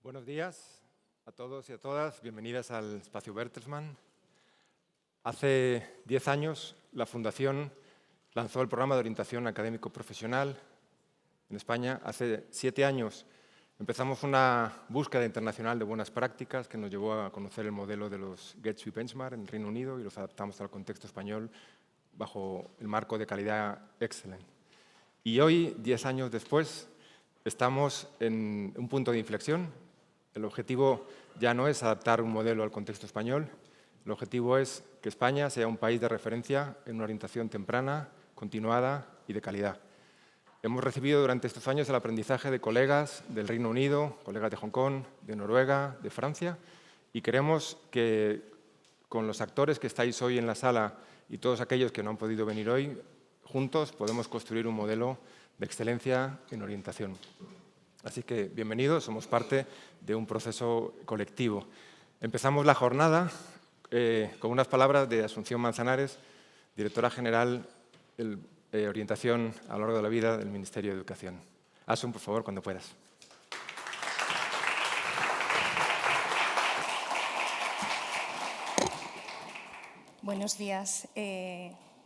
Buenos días a todos y a todas. Bienvenidas al Espacio Bertelsmann. Hace 10 años, la Fundación lanzó el programa de orientación académico profesional en España. Hace 7 años empezamos una búsqueda internacional de buenas prácticas que nos llevó a conocer el modelo de los Gatsby Benchmark en el Reino Unido y los adaptamos al contexto español bajo el marco de calidad Excellent. Y hoy, 10 años después, estamos en un punto de inflexión. El objetivo ya no es adaptar un modelo al contexto español, el objetivo es que España sea un país de referencia en una orientación temprana, continuada y de calidad. Hemos recibido durante estos años el aprendizaje de colegas del Reino Unido, colegas de Hong Kong, de Noruega, de Francia, y creemos que con los actores que estáis hoy en la sala y todos aquellos que no han podido venir hoy, juntos podemos construir un modelo de excelencia en orientación. Así que bienvenidos, somos parte de un proceso colectivo. Empezamos la jornada con unas palabras de Asunción Manzanares, directora general de orientación a lo largo de la vida del Ministerio de Educación. Asun, por favor, cuando puedas. Buenos días,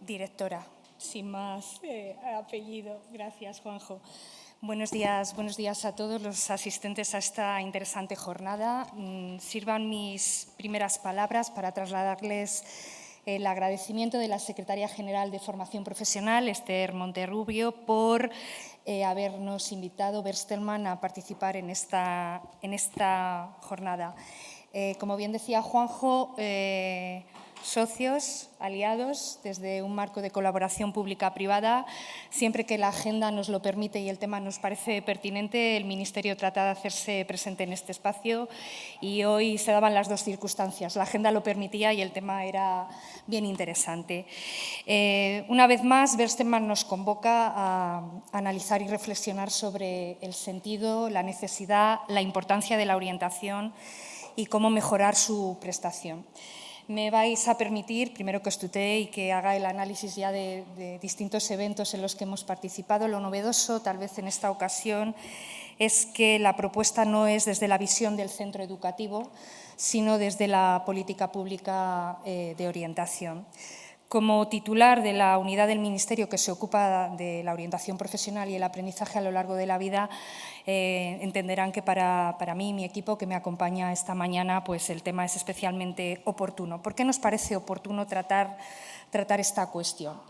directora, sin más apellido. Gracias, Juanjo. Buenos días a todos los asistentes a esta interesante jornada. Sirvan mis primeras palabras para trasladarles el agradecimiento de la Secretaria General de Formación Profesional, Esther Monterrubio, por habernos invitado, Bertelsmann, a participar en esta jornada. Como bien decía Juanjo, socios, aliados, desde un marco de colaboración pública-privada. Siempre que la agenda nos lo permite y el tema nos parece pertinente, el Ministerio trata de hacerse presente en este espacio y hoy se daban las dos circunstancias. La agenda lo permitía y el tema era bien interesante. Una vez más, Bertelsmann nos convoca a analizar y reflexionar sobre el sentido, la necesidad, la importancia de la orientación y cómo mejorar su prestación. Me vais a permitir, primero que os tutee y que haga el análisis ya de distintos eventos en los que hemos participado. Lo novedoso, tal vez en esta ocasión, es que la propuesta no es desde la visión del centro educativo, sino desde la política pública de orientación. Como titular de la unidad del Ministerio que se ocupa de la orientación profesional y el aprendizaje a lo largo de la vida, entenderán que para mí y mi equipo que me acompaña esta mañana, pues el tema es especialmente oportuno. ¿Por qué nos parece oportuno tratar esta cuestión?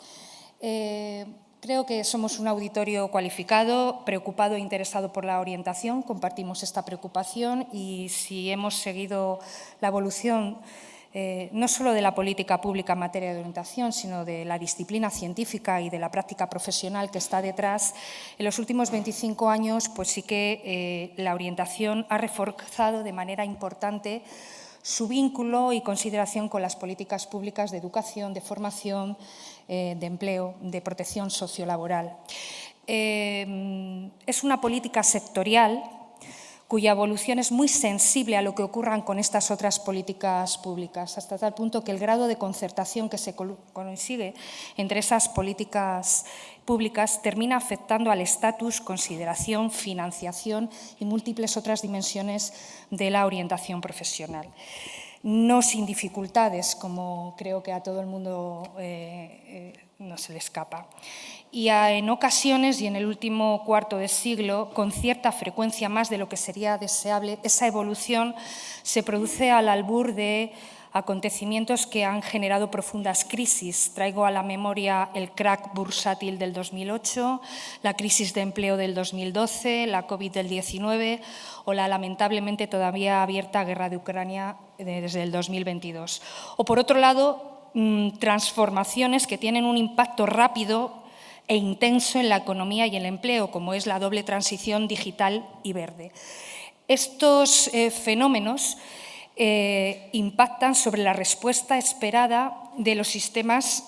Creo que somos un auditorio cualificado, preocupado e interesado por la orientación, compartimos esta preocupación y si hemos seguido la evolución no solo de la política pública en materia de orientación, sino de la disciplina científica y de la práctica profesional que está detrás, en los últimos 25 años pues sí que la orientación ha reforzado de manera importante su vínculo y consideración con las políticas públicas de educación, de formación, de empleo, de protección sociolaboral. Es una política sectorial cuya evolución es muy sensible a lo que ocurran con estas otras políticas públicas, hasta tal punto que el grado de concertación que se consigue entre esas políticas públicas termina afectando al estatus, consideración, financiación y múltiples otras dimensiones de la orientación profesional. No sin dificultades, como creo que a todo el mundo no se le escapa. Y en ocasiones, y en el último cuarto de siglo, con cierta frecuencia más de lo que sería deseable, esa evolución se produce al albur de acontecimientos que han generado profundas crisis. Traigo a la memoria el crack bursátil del 2008, la crisis de empleo del 2012, la COVID del 19 o la lamentablemente todavía abierta guerra de Ucrania desde el 2022. O por otro lado, transformaciones que tienen un impacto rápido e intenso en la economía y el empleo, como es la doble transición digital y verde. Estos fenómenos impactan sobre la respuesta esperada de los sistemas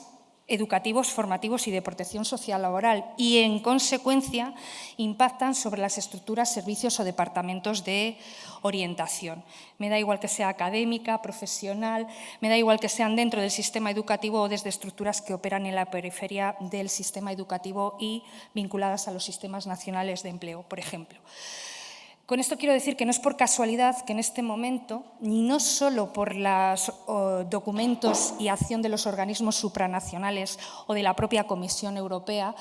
educativos, formativos y de protección social laboral y, en consecuencia, impactan sobre las estructuras, servicios o departamentos de orientación. Me da igual que sea académica, profesional, me da igual que sean dentro del sistema educativo o desde estructuras que operan en la periferia del sistema educativo y vinculadas a los sistemas nacionales de empleo, por ejemplo. Con esto quiero decir que no es por casualidad que en este momento, y no solo por los documentos y acción de los organismos supranacionales o de la propia Comisión Europea,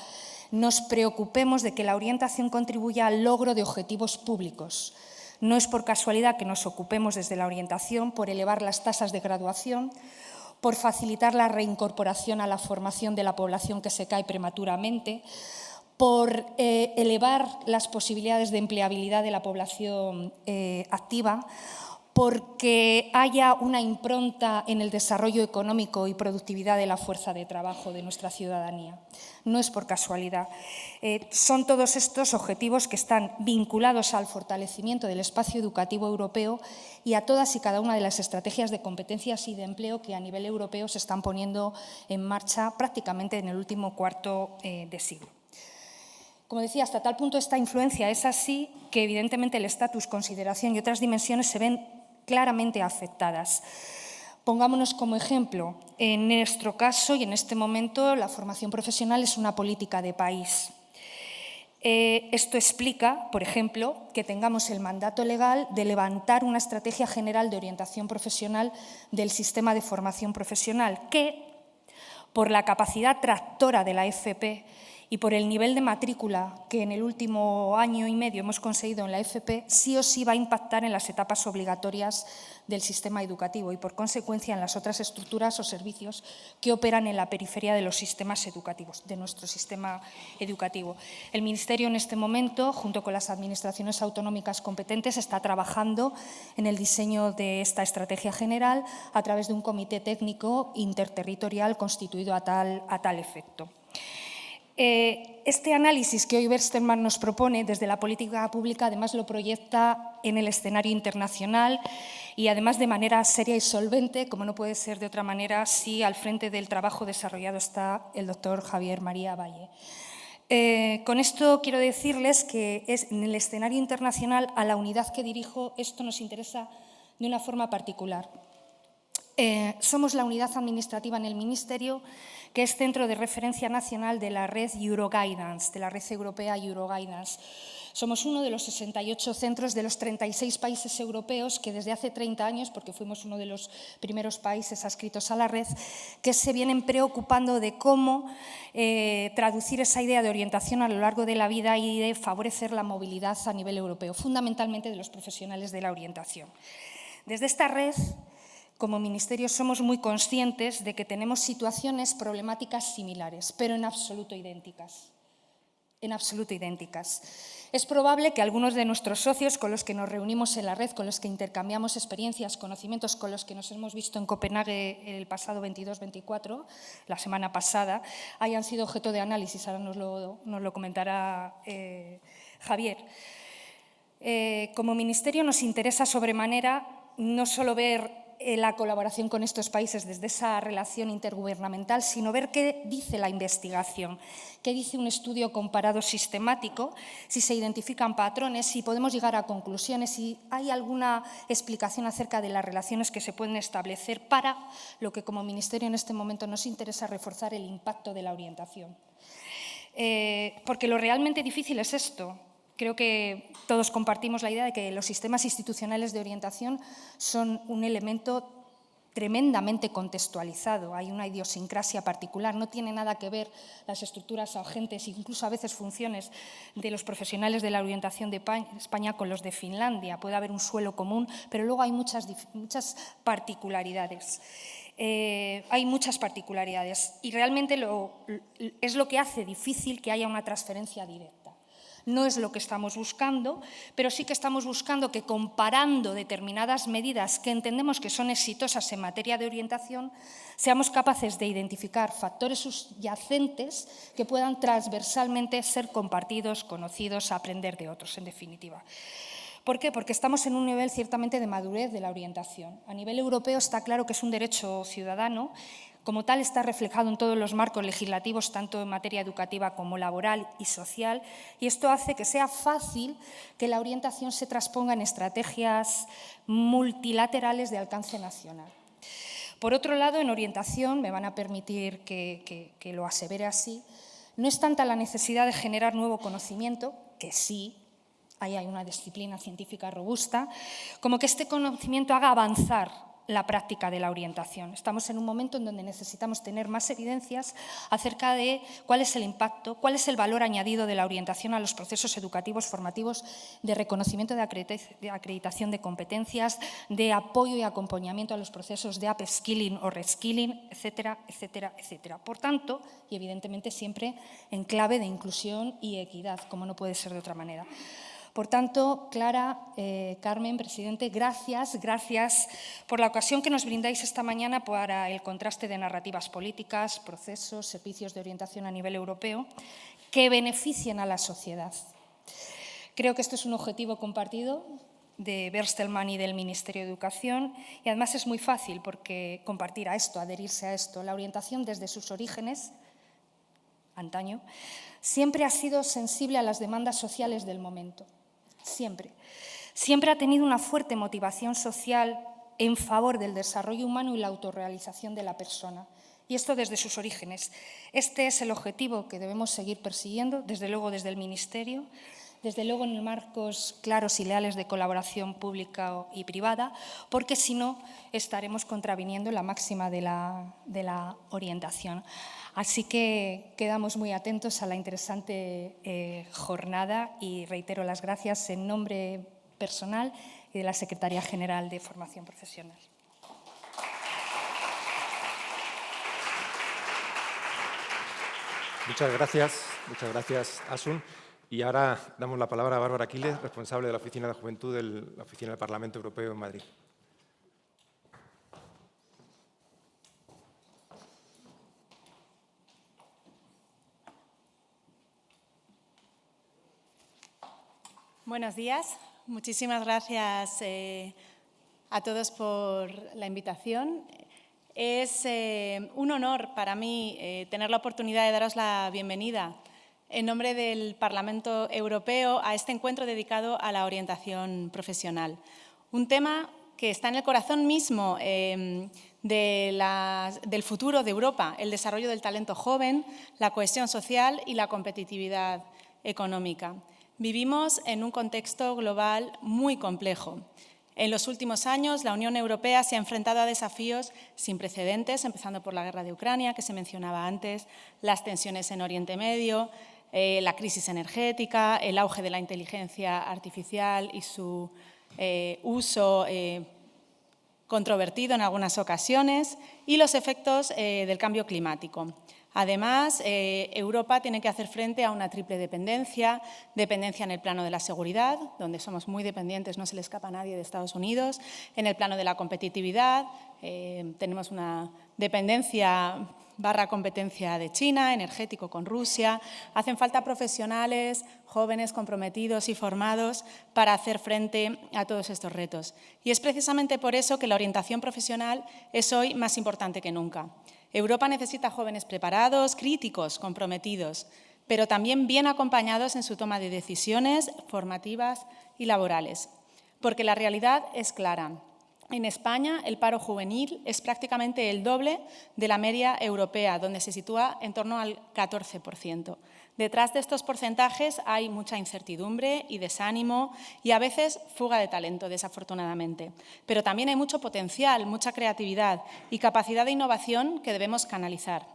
nos preocupemos de que la orientación contribuya al logro de objetivos públicos. No es por casualidad que nos ocupemos desde la orientación por elevar las tasas de graduación, por facilitar la reincorporación a la formación de la población que se cae prematuramente, por elevar las posibilidades de empleabilidad de la población activa, porque haya una impronta en el desarrollo económico y productividad de la fuerza de trabajo de nuestra ciudadanía. No es por casualidad. Son todos estos objetivos que están vinculados al fortalecimiento del espacio educativo europeo y a todas y cada una de las estrategias de competencias y de empleo que a nivel europeo se están poniendo en marcha prácticamente en el último cuarto de siglo. Como decía, hasta tal punto esta influencia es así que evidentemente el estatus, consideración y otras dimensiones se ven claramente afectadas. Pongámonos como ejemplo, en nuestro caso y en este momento la formación profesional es una política de país. Esto explica, por ejemplo, que tengamos el mandato legal de levantar una estrategia general de orientación profesional del sistema de formación profesional que, por la capacidad tractora de la FP y por el nivel de matrícula que en el último año y medio hemos conseguido en la FP, sí o sí va a impactar en las etapas obligatorias del sistema educativo y, por consecuencia, en las otras estructuras o servicios que operan en la periferia de los sistemas educativos, de nuestro sistema educativo. El Ministerio, en este momento, junto con las administraciones autonómicas competentes, está trabajando en el diseño de esta estrategia general a través de un comité técnico interterritorial constituido a tal efecto. Este análisis que hoy Bertelsmann nos propone desde la política pública además lo proyecta en el escenario internacional y además de manera seria y solvente, como no puede ser de otra manera, si al frente del trabajo desarrollado está el doctor Javier María Valle. Con esto quiero decirles que en el escenario internacional a la unidad que dirijo esto nos interesa de una forma particular. Somos la unidad administrativa en el Ministerio que es centro de referencia nacional de la red Euroguidance, de la red europea Euroguidance. Somos uno de los 68 centros de los 36 países europeos que desde hace 30 años, porque fuimos uno de los primeros países adscritos a la red, que se vienen preocupando de cómo traducir esa idea de orientación a lo largo de la vida y de favorecer la movilidad a nivel europeo, fundamentalmente de los profesionales de la orientación. Desde esta red, como Ministerio, somos muy conscientes de que tenemos situaciones problemáticas similares, pero en absoluto idénticas. En absoluto idénticas. Es probable que algunos de nuestros socios con los que nos reunimos en la red, con los que intercambiamos experiencias, conocimientos, con los que nos hemos visto en Copenhague el pasado 22-24, la semana pasada, hayan sido objeto de análisis. Ahora nos lo comentará Javier. Como Ministerio nos interesa sobremanera no solo ver la colaboración con estos países desde esa relación intergubernamental, sino ver qué dice la investigación, qué dice un estudio comparado sistemático, si se identifican patrones, si podemos llegar a conclusiones, si hay alguna explicación acerca de las relaciones que se pueden establecer para lo que como Ministerio en este momento nos interesa reforzar el impacto de la orientación. Porque lo realmente difícil es esto. Creo que todos compartimos la idea de que los sistemas institucionales de orientación son un elemento tremendamente contextualizado. Hay una idiosincrasia particular, no tiene nada que ver las estructuras agentes, incluso a veces funciones de los profesionales de la orientación de España con los de Finlandia. Puede haber un suelo común, pero luego hay muchas particularidades. Hay muchas particularidades y realmente es lo que hace difícil que haya una transferencia directa. No es lo que estamos buscando, pero sí que estamos buscando que comparando determinadas medidas que entendemos que son exitosas en materia de orientación, seamos capaces de identificar factores subyacentes que puedan transversalmente ser compartidos, conocidos, aprender de otros, en definitiva. ¿Por qué? Porque estamos en un nivel ciertamente de madurez de la orientación. A nivel europeo está claro que es un derecho ciudadano. Como tal, está reflejado en todos los marcos legislativos, tanto en materia educativa como laboral y social, y esto hace que sea fácil que la orientación se transponga en estrategias multilaterales de alcance nacional. Por otro lado, en orientación, me van a permitir que lo asevere así, no es tanta la necesidad de generar nuevo conocimiento, que sí, ahí hay una disciplina científica robusta, como que este conocimiento haga avanzar la práctica de la orientación. Estamos en un momento en donde necesitamos tener más evidencias acerca de cuál es el impacto, cuál es el valor añadido de la orientación a los procesos educativos formativos de reconocimiento de acreditación de competencias, de apoyo y acompañamiento a los procesos de upskilling o reskilling, etcétera, etcétera, etcétera. Por tanto, y evidentemente siempre en clave de inclusión y equidad, como no puede ser de otra manera. Por tanto, Clara, Carmen, presidente, gracias por la ocasión que nos brindáis esta mañana para el contraste de narrativas políticas, procesos, servicios de orientación a nivel europeo que beneficien a la sociedad. Creo que esto es un objetivo compartido de Bertelsmann y del Ministerio de Educación y además es muy fácil porque compartir a esto, adherirse a esto. La orientación desde sus orígenes, antaño, siempre ha sido sensible a las demandas sociales del momento. Siempre ha tenido una fuerte motivación social en favor del desarrollo humano y la autorrealización de la persona. Y esto desde sus orígenes. Este es el objetivo que debemos seguir persiguiendo, desde luego desde el Ministerio, desde luego en marcos claros y leales de colaboración pública y privada, porque si no estaremos contraviniendo la máxima de la orientación. Así que quedamos muy atentos a la interesante jornada y reitero las gracias en nombre personal y de la Secretaría General de Formación Profesional. Muchas gracias, Asun. Y ahora damos la palabra a Bárbara Aquiles, responsable de la Oficina de Juventud de la Oficina del Parlamento Europeo en Madrid. Buenos días. Muchísimas gracias a todos por la invitación. Es un honor para mí tener la oportunidad de daros la bienvenida en nombre del Parlamento Europeo a este encuentro dedicado a la orientación profesional. Un tema que está en el corazón mismo del futuro de Europa, el desarrollo del talento joven, la cohesión social y la competitividad económica. Vivimos en un contexto global muy complejo. En los últimos años, la Unión Europea se ha enfrentado a desafíos sin precedentes, empezando por la guerra de Ucrania, que se mencionaba antes, las tensiones en Oriente Medio, la crisis energética, el auge de la inteligencia artificial y su uso controvertido en algunas ocasiones, y los efectos del cambio climático. Además, Europa tiene que hacer frente a una triple dependencia en el plano de la seguridad, donde somos muy dependientes, no se le escapa a nadie de Estados Unidos, en el plano de la competitividad, tenemos una dependencia / competencia de China, energético con Rusia. Hacen falta profesionales, jóvenes comprometidos y formados para hacer frente a todos estos retos. Y es precisamente por eso que la orientación profesional es hoy más importante que nunca. Europa necesita jóvenes preparados, críticos, comprometidos, pero también bien acompañados en su toma de decisiones formativas y laborales. Porque la realidad es clara. En España, el paro juvenil es prácticamente el doble de la media europea, donde se sitúa en torno al 14%. Detrás de estos porcentajes hay mucha incertidumbre y desánimo y a veces fuga de talento, desafortunadamente. Pero también hay mucho potencial, mucha creatividad y capacidad de innovación que debemos canalizar.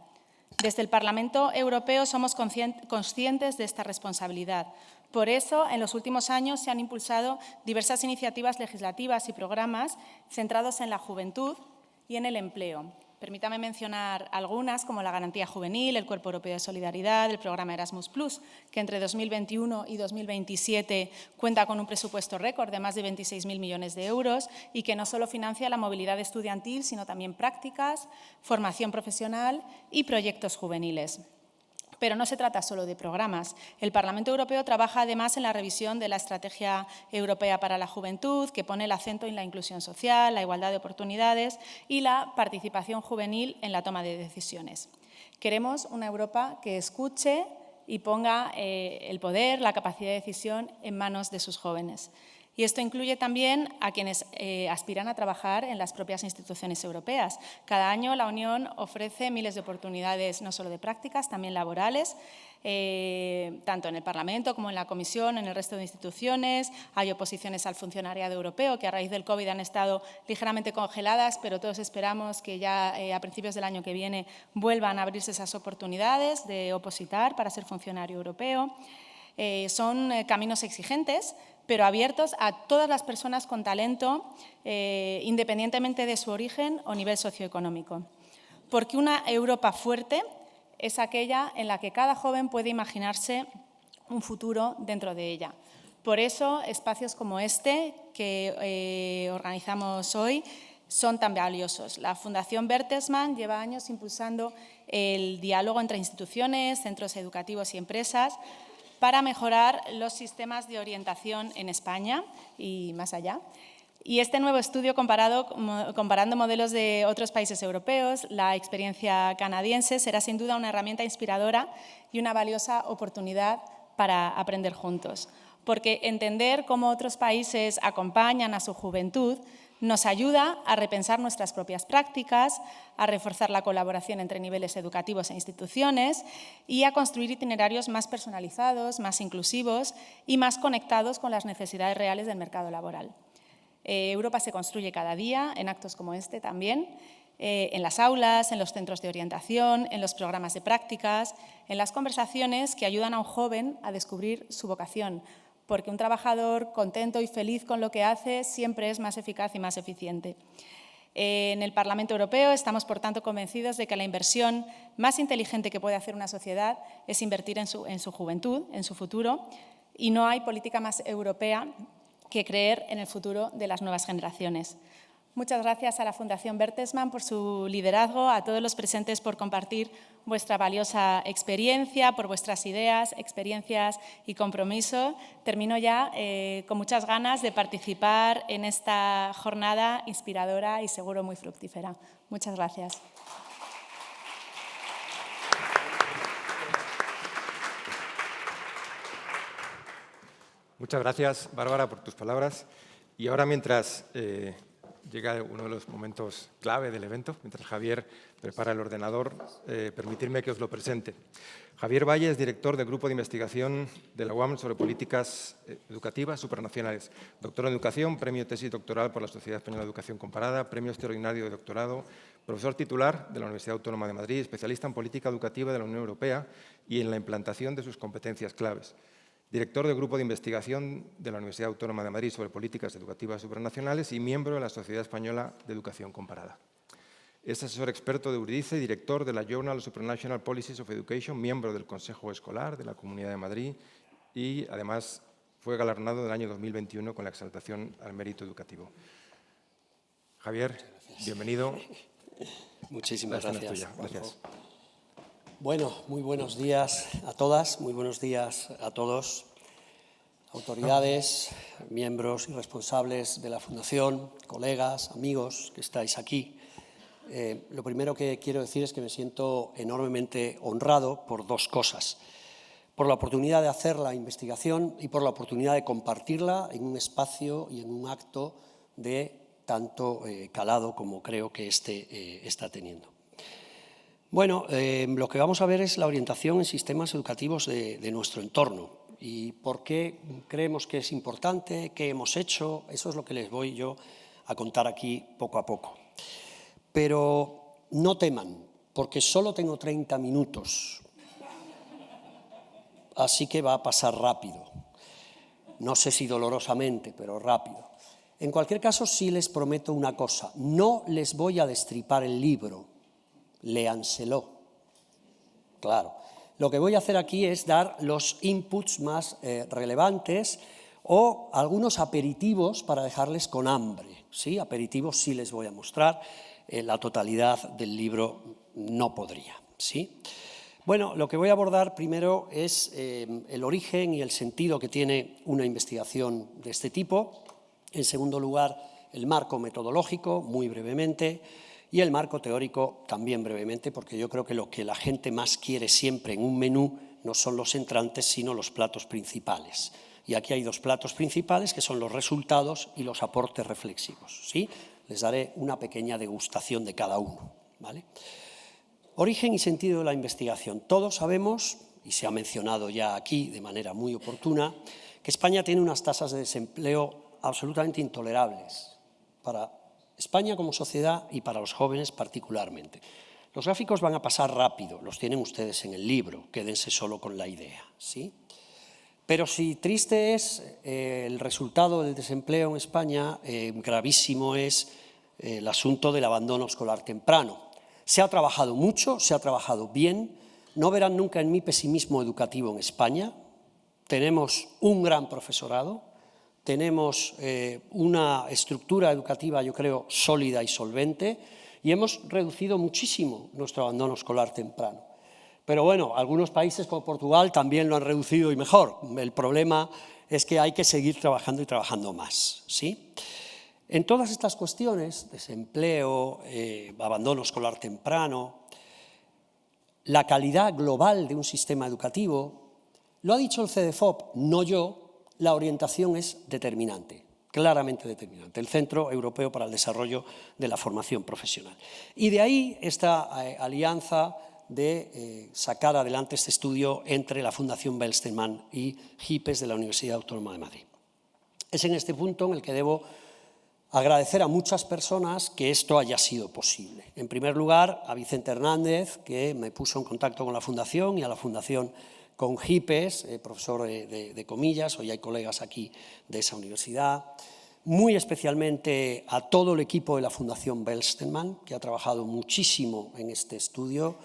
Desde el Parlamento Europeo somos conscientes de esta responsabilidad. Por eso, en los últimos años se han impulsado diversas iniciativas legislativas y programas centrados en la juventud y en el empleo. Permítame mencionar algunas, como la Garantía Juvenil, el Cuerpo Europeo de Solidaridad, el programa Erasmus+, que entre 2021 y 2027 cuenta con un presupuesto récord de más de 26.000 millones de euros y que no solo financia la movilidad estudiantil, sino también prácticas, formación profesional y proyectos juveniles. Pero no se trata solo de programas. El Parlamento Europeo trabaja además en la revisión de la Estrategia Europea para la Juventud, que pone el acento en la inclusión social, la igualdad de oportunidades y la participación juvenil en la toma de decisiones. Queremos una Europa que escuche y ponga el poder, la capacidad de decisión en manos de sus jóvenes. Y esto incluye también a quienes aspiran a trabajar en las propias instituciones europeas. Cada año la Unión ofrece miles de oportunidades, no solo de prácticas, también laborales, tanto en el Parlamento como en la Comisión, en el resto de instituciones. Hay oposiciones al funcionariado europeo que a raíz del COVID han estado ligeramente congeladas, pero todos esperamos que ya a principios del año que viene vuelvan a abrirse esas oportunidades de opositar para ser funcionario europeo. Son caminos exigentes, pero abiertos a todas las personas con talento, independientemente de su origen o nivel socioeconómico. Porque una Europa fuerte es aquella en la que cada joven puede imaginarse un futuro dentro de ella. Por eso, espacios como este que organizamos hoy son tan valiosos. La Fundación Bertelsmann lleva años impulsando el diálogo entre instituciones, centros educativos y empresas para mejorar los sistemas de orientación en España y más allá. Y este nuevo estudio, comparando modelos de otros países europeos, la experiencia canadiense, será sin duda una herramienta inspiradora y una valiosa oportunidad para aprender juntos. Porque entender cómo otros países acompañan a su juventud nos ayuda a repensar nuestras propias prácticas, a reforzar la colaboración entre niveles educativos e instituciones y a construir itinerarios más personalizados, más inclusivos y más conectados con las necesidades reales del mercado laboral. Europa se construye cada día, en actos como este también, en las aulas, en los centros de orientación, en los programas de prácticas, en las conversaciones que ayudan a un joven a descubrir su vocación, porque un trabajador contento y feliz con lo que hace siempre es más eficaz y más eficiente. En el Parlamento Europeo estamos, por tanto, convencidos de que la inversión más inteligente que puede hacer una sociedad es invertir en su juventud, en su futuro, y no hay política más europea que creer en el futuro de las nuevas generaciones. Muchas gracias a la Fundación Bertelsmann por su liderazgo, a todos los presentes por compartir vuestra valiosa experiencia, por vuestras ideas, experiencias y compromiso. Termino ya con muchas ganas de participar en esta jornada inspiradora y seguro muy fructífera. Muchas gracias. Muchas gracias, Bárbara, por tus palabras. Y ahora, mientras llega uno de los momentos clave del evento, mientras Javier prepara el ordenador, permitirme que os lo presente. Javier Valle es director del Grupo de Investigación de la UAM sobre Políticas Educativas Supranacionales. Doctor en Educación, premio tesis doctoral por la Sociedad Española de Educación Comparada, premio extraordinario de doctorado, profesor titular de la Universidad Autónoma de Madrid, especialista en política educativa de la Unión Europea y en la implantación de sus competencias claves. Director del Grupo de Investigación de la Universidad Autónoma de Madrid sobre Políticas Educativas Supranacionales y miembro de la Sociedad Española de Educación Comparada. Es asesor experto de Eurydice y director de la Journal of Supranational Policies of Education, miembro del Consejo Escolar de la Comunidad de Madrid y, además, fue galardonado en el año 2021 con la exaltación al mérito educativo. Javier, bienvenido. Muchísimas gracias. Gracias. Bueno, muy buenos días a todas, muy buenos días a todos, autoridades, miembros y responsables de la Fundación, colegas, amigos que estáis aquí. Lo primero que quiero decir es que me siento enormemente honrado por dos cosas. Por la oportunidad de hacer la investigación y por la oportunidad de compartirla en un espacio y en un acto de tanto calado como creo que este está teniendo. Bueno, lo que vamos a ver es la orientación en sistemas educativos de nuestro entorno y por qué creemos que es importante, qué hemos hecho, eso es lo que les voy yo a contar aquí poco a poco. Pero no teman, porque solo tengo 30 minutos, así que va a pasar rápido. No sé si dolorosamente, pero rápido. En cualquier caso, sí les prometo una cosa, no les voy a destripar el libro. Léanselo. Claro. Lo que voy a hacer aquí es dar los inputs más relevantes o algunos aperitivos para dejarles con hambre. ¿Sí? Aperitivos sí les voy a mostrar. La totalidad del libro no podría. ¿Sí? Bueno, lo que voy a abordar primero es el origen y el sentido que tiene una investigación de este tipo. En segundo lugar, el marco metodológico, muy brevemente. Y el marco teórico también brevemente, porque yo creo que lo que la gente más quiere siempre en un menú no son los entrantes, sino los platos principales. Y aquí hay dos platos principales, que son los resultados y los aportes reflexivos, ¿sí? Les daré una pequeña degustación de cada uno, ¿vale? Origen y sentido de la investigación. Todos sabemos, y se ha mencionado ya aquí de manera muy oportuna, que España tiene unas tasas de desempleo absolutamente intolerables para España como sociedad y para los jóvenes particularmente. Los gráficos van a pasar rápido, los tienen ustedes en el libro, quédense solo con la idea, ¿sí? Pero si triste es el resultado del desempleo en España, gravísimo es el asunto del abandono escolar temprano. Se ha trabajado mucho, se ha trabajado bien, no verán nunca en mí pesimismo educativo en España. Tenemos un gran profesorado, tenemos una estructura educativa, yo creo, sólida y solvente, y hemos reducido muchísimo nuestro abandono escolar temprano. Pero bueno, algunos países como Portugal también lo han reducido y mejor. El problema es que hay que seguir trabajando y trabajando más, ¿sí? En todas estas cuestiones, desempleo, abandono escolar temprano, la calidad global de un sistema educativo, lo ha dicho el CEDEFOP, no yo, la orientación es determinante, claramente determinante, el Centro Europeo para el Desarrollo de la Formación Profesional. Y de ahí esta alianza de sacar adelante este estudio entre la Fundación Bertelsmann y HIPES de la Universidad Autónoma de Madrid. Es en este punto en el que debo agradecer a muchas personas que esto haya sido posible. En primer lugar, a Vicente Hernández, que me puso en contacto con la Fundación, y a la Fundación con HIPES, profesor de comillas, hoy hay colegas aquí de esa universidad. Muy especialmente a todo el equipo de la Fundación Bertelsmann, que ha trabajado muchísimo en este estudio.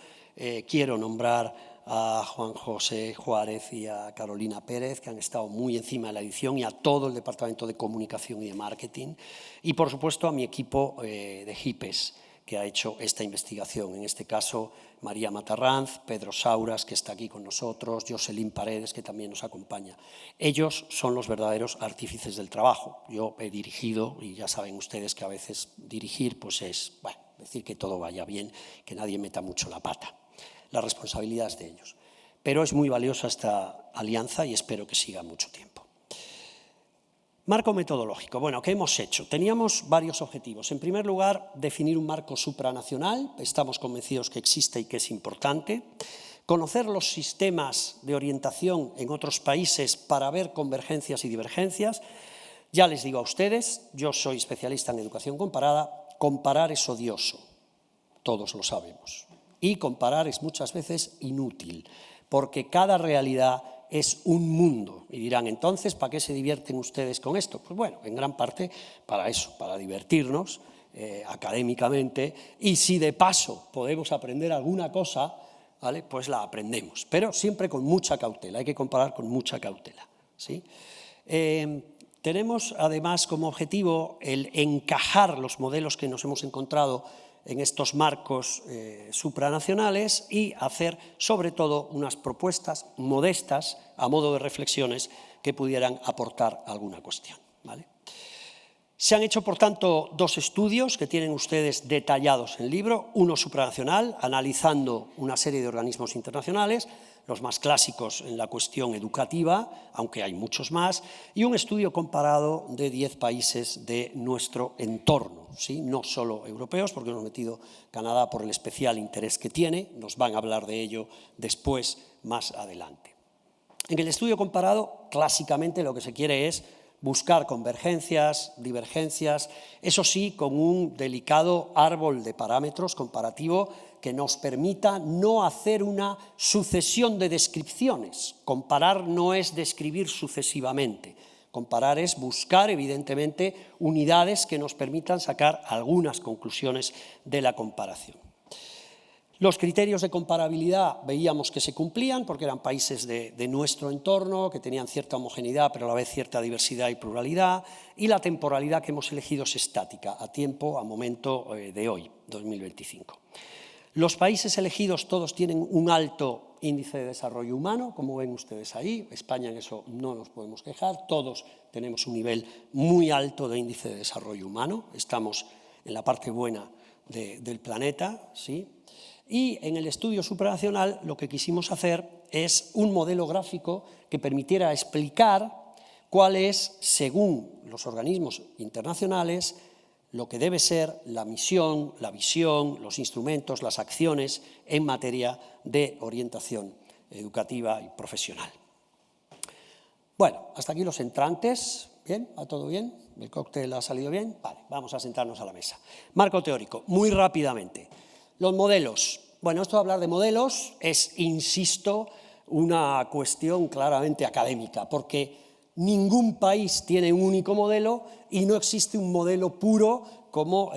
Quiero nombrar a Juan José Juárez y a Carolina Pérez, que han estado muy encima de la edición, y a todo el Departamento de Comunicación y de Marketing. Y, por supuesto, a mi equipo de HIPES, que ha hecho esta investigación. En este caso, María Matarranz, Pedro Sauras, que está aquí con nosotros, Jocelyn Paredes, que también nos acompaña. Ellos son los verdaderos artífices del trabajo. Yo he dirigido, y ya saben ustedes que a veces dirigir pues es, bueno, decir que todo vaya bien, que nadie meta mucho la pata. La responsabilidad es de ellos. Pero es muy valiosa esta alianza y espero que siga mucho tiempo. Marco metodológico. Bueno, ¿qué hemos hecho? Teníamos varios objetivos. En primer lugar, definir un marco supranacional. Estamos convencidos que existe y que es importante. Conocer los sistemas de orientación en otros países para ver convergencias y divergencias. Ya les digo a ustedes, yo soy especialista en educación comparada. Comparar es odioso, todos lo sabemos. Y comparar es muchas veces inútil, porque cada realidad es un mundo. Y dirán, entonces, ¿para qué se divierten ustedes con esto? Pues bueno, en gran parte para eso, para divertirnos académicamente, y si de paso podemos aprender alguna cosa, ¿vale?, pues la aprendemos, pero siempre con mucha cautela, hay que comparar con mucha cautela, ¿sí? Tenemos además como objetivo el encajar los modelos que nos hemos encontrado en estos marcos supranacionales y hacer, sobre todo, unas propuestas modestas a modo de reflexiones que pudieran aportar alguna cuestión, ¿vale? Se han hecho, por tanto, dos estudios que tienen ustedes detallados en el libro, uno supranacional, analizando una serie de organismos internacionales, los más clásicos en la cuestión educativa, aunque hay muchos más, y un estudio comparado de 10 países de nuestro entorno, ¿sí? No solo europeos, porque hemos metido Canadá por el especial interés que tiene, nos van a hablar de ello después, más adelante. En el estudio comparado, clásicamente lo que se quiere es buscar convergencias, divergencias, eso sí, con un delicado árbol de parámetros comparativo que nos permita no hacer una sucesión de descripciones. Comparar no es describir sucesivamente. Comparar es buscar, evidentemente, unidades que nos permitan sacar algunas conclusiones de la comparación. Los criterios de comparabilidad veíamos que se cumplían porque eran países de nuestro entorno, que tenían cierta homogeneidad, pero a la vez cierta diversidad y pluralidad, y la temporalidad que hemos elegido es estática, a tiempo, a momento de hoy, 2025. Los países elegidos todos tienen un alto índice de desarrollo humano, como ven ustedes ahí. España en eso no nos podemos quejar, todos tenemos un nivel muy alto de índice de desarrollo humano, estamos en la parte buena del planeta, ¿sí? Y en el estudio supranacional lo que quisimos hacer es un modelo gráfico que permitiera explicar cuál es, según los organismos internacionales, lo que debe ser la misión, la visión, los instrumentos, las acciones en materia de orientación educativa y profesional. Bueno, hasta aquí los entrantes. ¿Bien? ¿Va todo bien? ¿El cóctel ha salido bien? Vale, vamos a sentarnos a la mesa. Marco teórico, muy rápidamente. Los modelos. Bueno, esto de hablar de modelos es, insisto, una cuestión claramente académica, porque ningún país tiene un único modelo y no existe un modelo puro como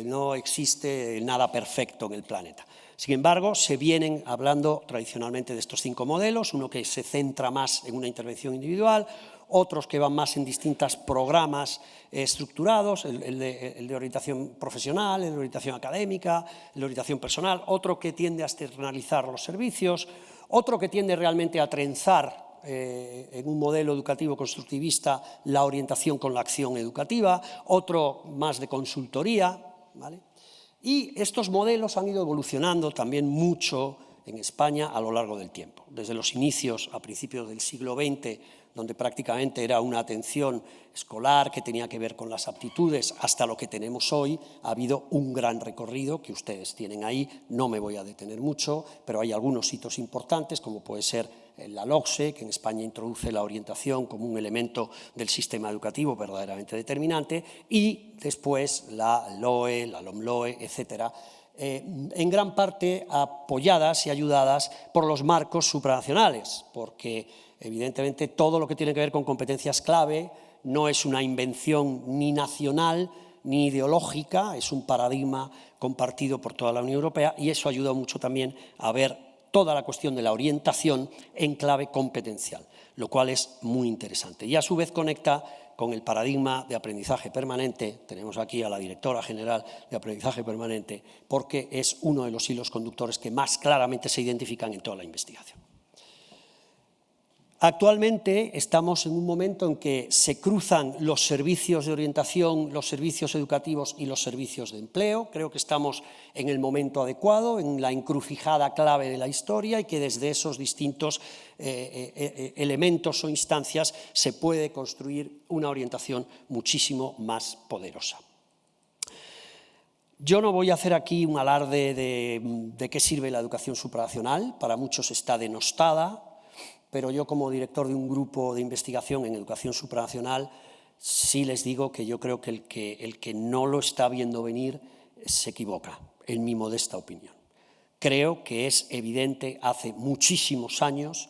no existe nada perfecto en el planeta. Sin embargo, se vienen hablando tradicionalmente de estos 5 modelos, uno que se centra más en una intervención individual, otros que van más en distintos programas estructurados, el de orientación profesional, el de orientación académica, el de orientación personal, otro que tiende a externalizar los servicios, otro que tiende realmente a trenzar en un modelo educativo constructivista la orientación con la acción educativa, otro más de consultoría, ¿vale? Y estos modelos han ido evolucionando también mucho en España a lo largo del tiempo. Desde los inicios, a principios del siglo XX, donde prácticamente era una atención escolar que tenía que ver con las aptitudes, hasta lo que tenemos hoy, ha habido un gran recorrido que ustedes tienen ahí. No me voy a detener mucho, pero hay algunos hitos importantes, como puede ser la LOCSE, que en España introduce la orientación como un elemento del sistema educativo verdaderamente determinante, y después la LOE, la LOMLOE, etcétera, en gran parte apoyadas y ayudadas por los marcos supranacionales, porque evidentemente todo lo que tiene que ver con competencias clave no es una invención ni nacional ni ideológica, es un paradigma compartido por toda la Unión Europea, y eso ayuda mucho también a ver toda la cuestión de la orientación en clave competencial, lo cual es muy interesante. Y a su vez conecta con el paradigma de aprendizaje permanente. Tenemos aquí a la directora general de aprendizaje permanente, porque es uno de los hilos conductores que más claramente se identifican en toda la investigación. Actualmente estamos en un momento en que se cruzan los servicios de orientación, los servicios educativos y los servicios de empleo. Creo que estamos en el momento adecuado, en la encrucijada clave de la historia, y que desde esos distintos elementos o instancias se puede construir una orientación muchísimo más poderosa. Yo no voy a hacer aquí un alarde de qué sirve la educación supranacional. Para muchos está denostada, pero yo, como director de un grupo de investigación en educación supranacional, sí les digo que yo creo que el que no lo está viendo venir se equivoca, en mi modesta opinión. Creo que es evidente hace muchísimos años,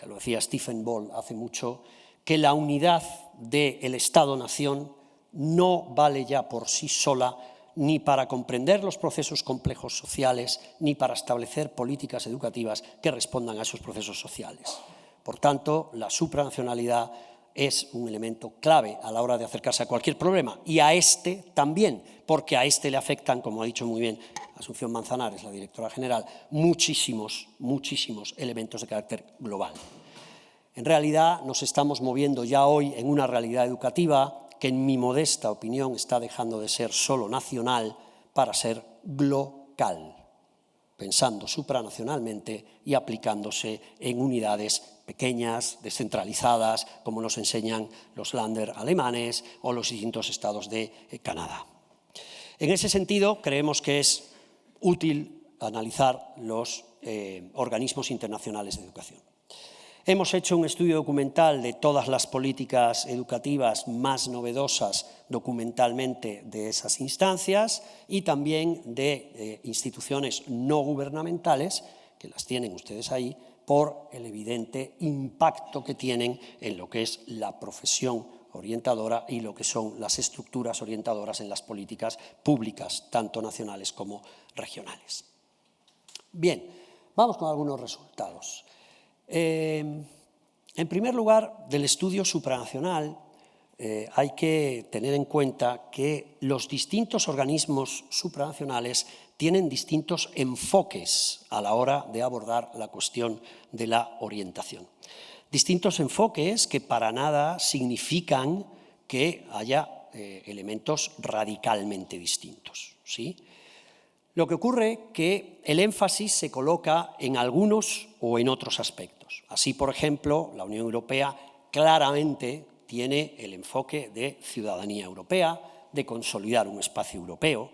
lo decía Stephen Ball hace mucho, que la unidad del Estado-nación no vale ya por sí sola ni para comprender los procesos complejos sociales, ni para establecer políticas educativas que respondan a esos procesos sociales. Por tanto, la supranacionalidad es un elemento clave a la hora de acercarse a cualquier problema, y a este también, porque a este le afectan, como ha dicho muy bien Asunción Manzanares, la directora general, muchísimos elementos de carácter global. En realidad, nos estamos moviendo ya hoy en una realidad educativa que, en mi modesta opinión, está dejando de ser solo nacional para ser global, pensando supranacionalmente y aplicándose en unidades pequeñas, descentralizadas, como nos enseñan los Länder alemanes o los distintos estados de Canadá. En ese sentido, creemos que es útil analizar los organismos internacionales de educación. Hemos hecho un estudio documental de todas las políticas educativas más novedosas documentalmente de esas instancias, y también de instituciones no gubernamentales, que las tienen ustedes ahí, por el evidente impacto que tienen en lo que es la profesión orientadora y lo que son las estructuras orientadoras en las políticas públicas, tanto nacionales como regionales. Bien, vamos con algunos resultados. En primer lugar, del estudio supranacional, hay que tener en cuenta que los distintos organismos supranacionales tienen distintos enfoques a la hora de abordar la cuestión de la orientación. Distintos enfoques que para nada significan que haya elementos radicalmente distintos, ¿sí? Lo que ocurre es que el énfasis se coloca en algunos o en otros aspectos. Así, por ejemplo, la Unión Europea claramente tiene el enfoque de ciudadanía europea, de consolidar un espacio europeo,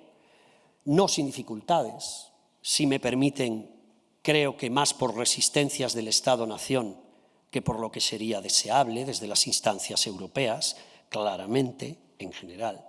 no sin dificultades, si me permiten, creo que más por resistencias del Estado-nación que por lo que sería deseable desde las instancias europeas, claramente, en general.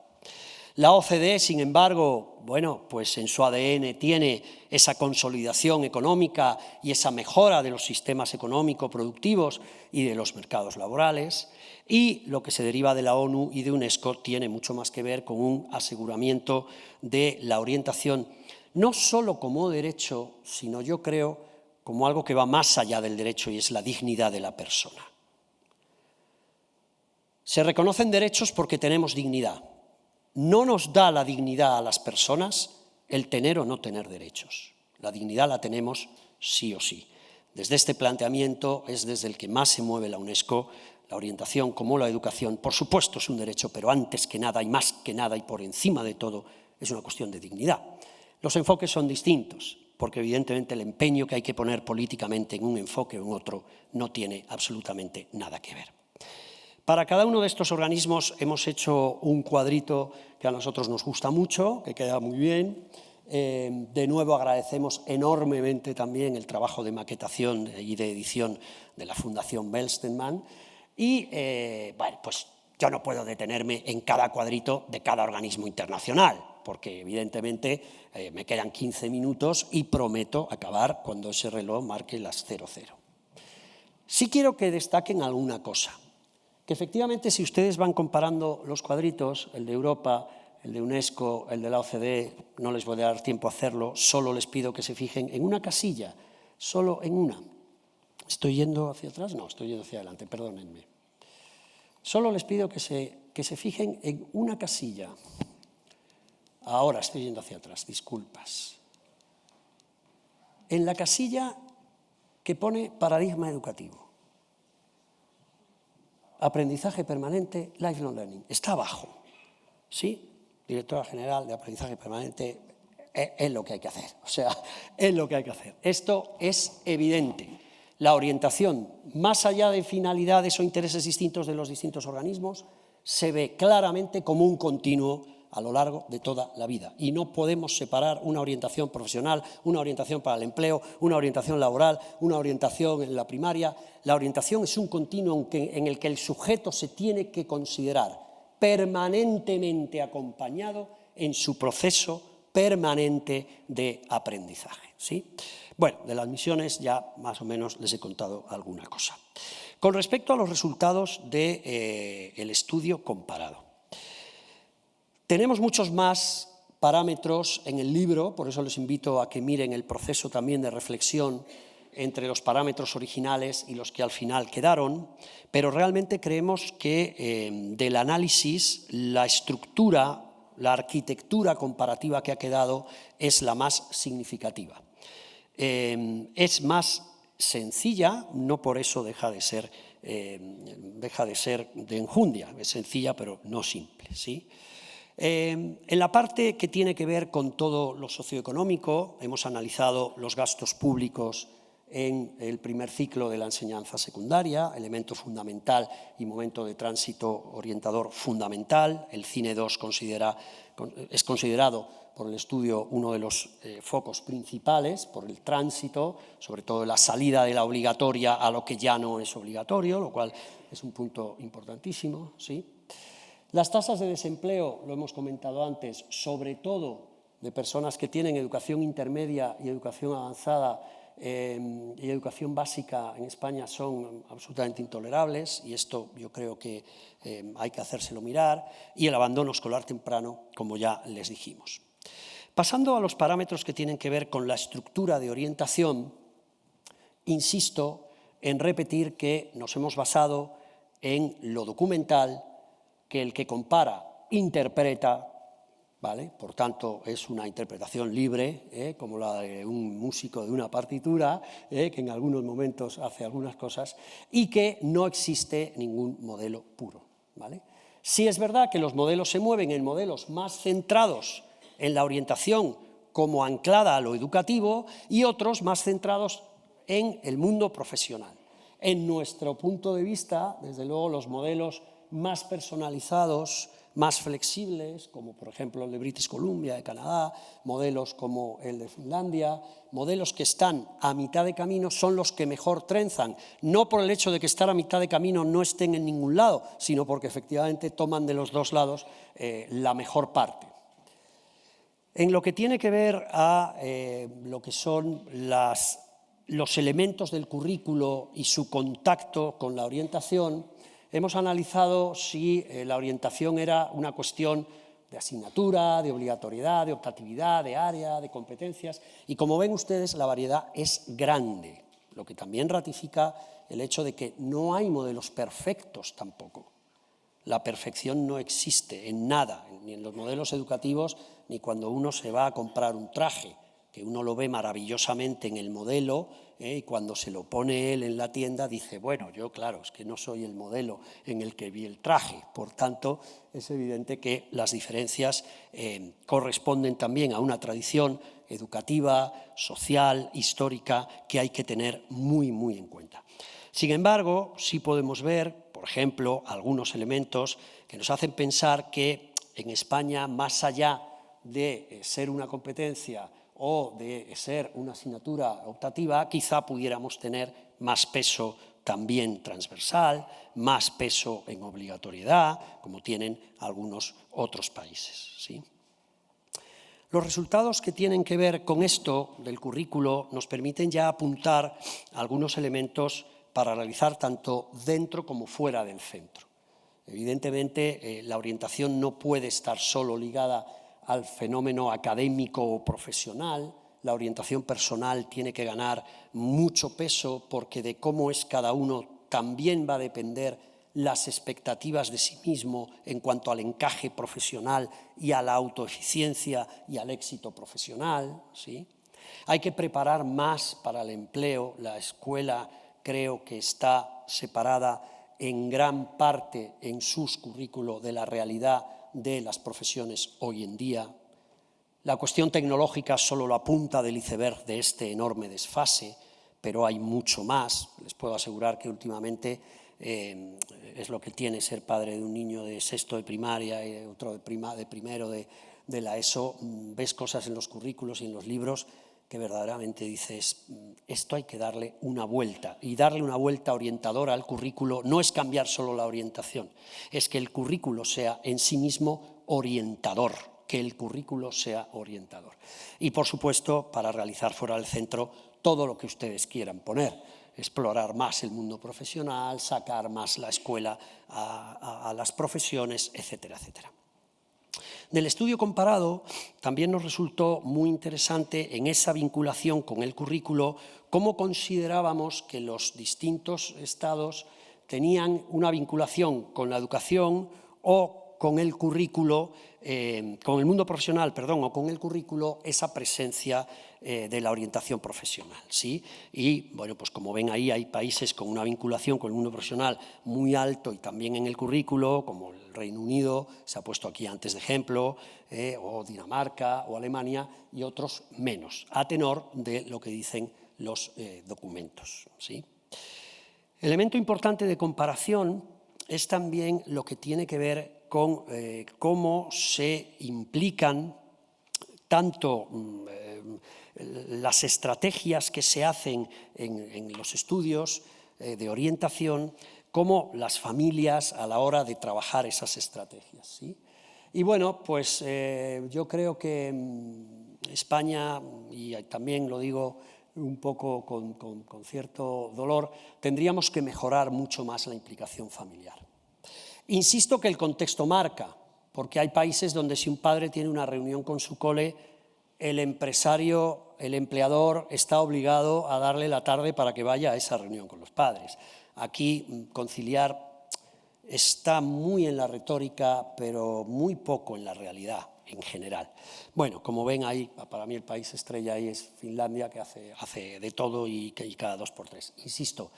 La OCDE, sin embargo, bueno, pues en su ADN tiene esa consolidación económica y esa mejora de los sistemas económico-productivos y de los mercados laborales, y lo que se deriva de la ONU y de UNESCO tiene mucho más que ver con un aseguramiento de la orientación, no solo como derecho, sino yo creo como algo que va más allá del derecho y es la dignidad de la persona. Se reconocen derechos porque tenemos dignidad. No nos da la dignidad a las personas el tener o no tener derechos. La dignidad la tenemos sí o sí. Desde este planteamiento es desde el que más se mueve la UNESCO. La orientación como la educación, por supuesto, es un derecho, pero antes que nada y más que nada y por encima de todo es una cuestión de dignidad. Los enfoques son distintos, porque evidentemente el empeño que hay que poner políticamente en un enfoque o en otro no tiene absolutamente nada que ver. Para cada uno de estos organismos hemos hecho un cuadrito que a nosotros nos gusta mucho, que queda muy bien. De nuevo agradecemos enormemente también el trabajo de maquetación y de edición de la Fundación Bertelsmann. Y bueno, pues yo no puedo detenerme en cada cuadrito de cada organismo internacional, porque evidentemente me quedan 15 minutos y prometo acabar cuando ese reloj marque las 00. Sí quiero que destaquen alguna cosa, que efectivamente si ustedes van comparando los cuadritos, el de Europa, el de UNESCO, el de la OCDE, no les voy a dar tiempo a hacerlo, solo les pido que se fijen en una casilla, solo en una. ¿Estoy yendo hacia atrás? No, estoy yendo hacia adelante, perdónenme. Solo les pido que se fijen en una casilla. Ahora estoy yendo hacia atrás, disculpas. En la casilla que pone paradigma educativo. Aprendizaje permanente, lifelong learning. Está abajo. ¿Sí? Directora General de Aprendizaje Permanente, es lo que hay que hacer. O sea, es lo que hay que hacer. Esto es evidente. La orientación, más allá de finalidades o intereses distintos de los distintos organismos, se ve claramente como un continuo a lo largo de toda la vida. Y no podemos separar una orientación profesional, una orientación para el empleo, una orientación laboral, una orientación en la primaria. La orientación es un continuo en el que el sujeto se tiene que considerar permanentemente acompañado en su proceso permanente de aprendizaje. ¿Sí? Bueno, de las misiones ya más o menos les he contado alguna cosa. Con respecto a los resultados del estudio comparado. Tenemos muchos más parámetros en el libro, por eso les invito a que miren el proceso también de reflexión entre los parámetros originales y los que al final quedaron, pero realmente creemos que del análisis la estructura, la arquitectura comparativa que ha quedado es la más significativa. Es más sencilla, no por eso deja de ser de enjundia, es sencilla pero no simple, ¿sí? En la parte que tiene que ver con todo lo socioeconómico, hemos analizado los gastos públicos en el primer ciclo de la enseñanza secundaria, elemento fundamental y momento de tránsito orientador fundamental. El Cine 2 es considerado por el estudio uno de los focos principales, por el tránsito, sobre todo la salida de la obligatoria a lo que ya no es obligatorio, lo cual es un punto importantísimo, ¿sí? Las tasas de desempleo, lo hemos comentado antes, sobre todo de personas que tienen educación intermedia y educación avanzada y educación básica en España son absolutamente intolerables y esto yo creo que hay que hacérselo mirar, y el abandono escolar temprano, como ya les dijimos. Pasando a los parámetros que tienen que ver con la estructura de orientación, insisto en repetir que nos hemos basado en lo documental, que el que compara interpreta, ¿vale? Por tanto, es una interpretación libre, como la de un músico de una partitura, que en algunos momentos hace algunas cosas, y que no existe ningún modelo puro, ¿vale? Sí es verdad que los modelos se mueven en modelos más centrados en la orientación como anclada a lo educativo y otros más centrados en el mundo profesional. En nuestro punto de vista, desde luego, los modelos más personalizados, más flexibles, como por ejemplo el de British Columbia, de Canadá, modelos como el de Finlandia, modelos que están a mitad de camino son los que mejor trenzan, no por el hecho de que estar a mitad de camino no estén en ningún lado, sino porque efectivamente toman de los dos lados la mejor parte. En lo que tiene que ver a lo que son los elementos del currículo y su contacto con la orientación, hemos analizado si la orientación era una cuestión de asignatura, de obligatoriedad, de optatividad, de área, de competencias, y como ven ustedes, la variedad es grande, lo que también ratifica el hecho de que no hay modelos perfectos tampoco. La perfección no existe en nada, ni en los modelos educativos, ni cuando uno se va a comprar un traje, que uno lo ve maravillosamente en el modelo, y cuando se lo pone él en la tienda dice, bueno, yo claro, es que no soy el modelo en el que vi el traje. Por tanto, es evidente que las diferencias corresponden también a una tradición educativa, social, histórica, que hay que tener muy, muy en cuenta. Sin embargo, sí podemos ver, por ejemplo, algunos elementos que nos hacen pensar que en España, más allá de ser una competencia o de ser una asignatura optativa, quizá pudiéramos tener más peso también transversal, más peso en obligatoriedad, como tienen algunos otros países, ¿sí? Los resultados que tienen que ver con esto del currículo nos permiten ya apuntar algunos elementos para realizar tanto dentro como fuera del centro. Evidentemente, la orientación no puede estar solo ligada al fenómeno académico o profesional. La orientación personal tiene que ganar mucho peso porque de cómo es cada uno también va a depender las expectativas de sí mismo en cuanto al encaje profesional y a la autoeficiencia y al éxito profesional, ¿sí? Hay que preparar más para el empleo. La escuela creo que está separada en gran parte en sus currículos de la realidad de las profesiones hoy en día. La cuestión tecnológica solo la punta del iceberg de este enorme desfase, pero hay mucho más. Les puedo asegurar que últimamente es lo que tiene ser padre de un niño de sexto de primaria y otro de primero de la ESO. Ves cosas en los currículos y en los libros que verdaderamente dices, esto hay que darle una vuelta. Y darle una vuelta orientadora al currículo no es cambiar solo la orientación, es que el currículo sea en sí mismo orientador, que el currículo sea orientador. Y, por supuesto, para realizar fuera del centro todo lo que ustedes quieran poner, explorar más el mundo profesional, sacar más la escuela a las profesiones, etcétera, etcétera. Del estudio comparado también nos resultó muy interesante en esa vinculación con el currículo cómo considerábamos que los distintos estados tenían una vinculación con la educación o con el currículo, con el mundo profesional, perdón, o con el currículo, esa presencia de la orientación profesional, ¿sí? Y, bueno, pues como ven ahí, hay países con una vinculación con el mundo profesional muy alto y también en el currículo, como el Reino Unido, se ha puesto aquí antes de ejemplo, o Dinamarca o Alemania, y otros menos, a tenor de lo que dicen los documentos, ¿sí? Elemento importante de comparación es también lo que tiene que ver con cómo se implican tanto las estrategias que se hacen en los estudios de orientación como las familias a la hora de trabajar esas estrategias, ¿sí? Y bueno, pues yo creo que España, y también lo digo un poco con cierto dolor, tendríamos que mejorar mucho más la implicación familiar. Insisto que el contexto marca, porque hay países donde si un padre tiene una reunión con su cole, el empresario, el empleador está obligado a darle la tarde para que vaya a esa reunión con los padres. Aquí conciliar está muy en la retórica, pero muy poco en la realidad en general. Bueno, como ven ahí, para mí el país estrella ahí es Finlandia, que hace de todo y cada 2 por 3. Insisto,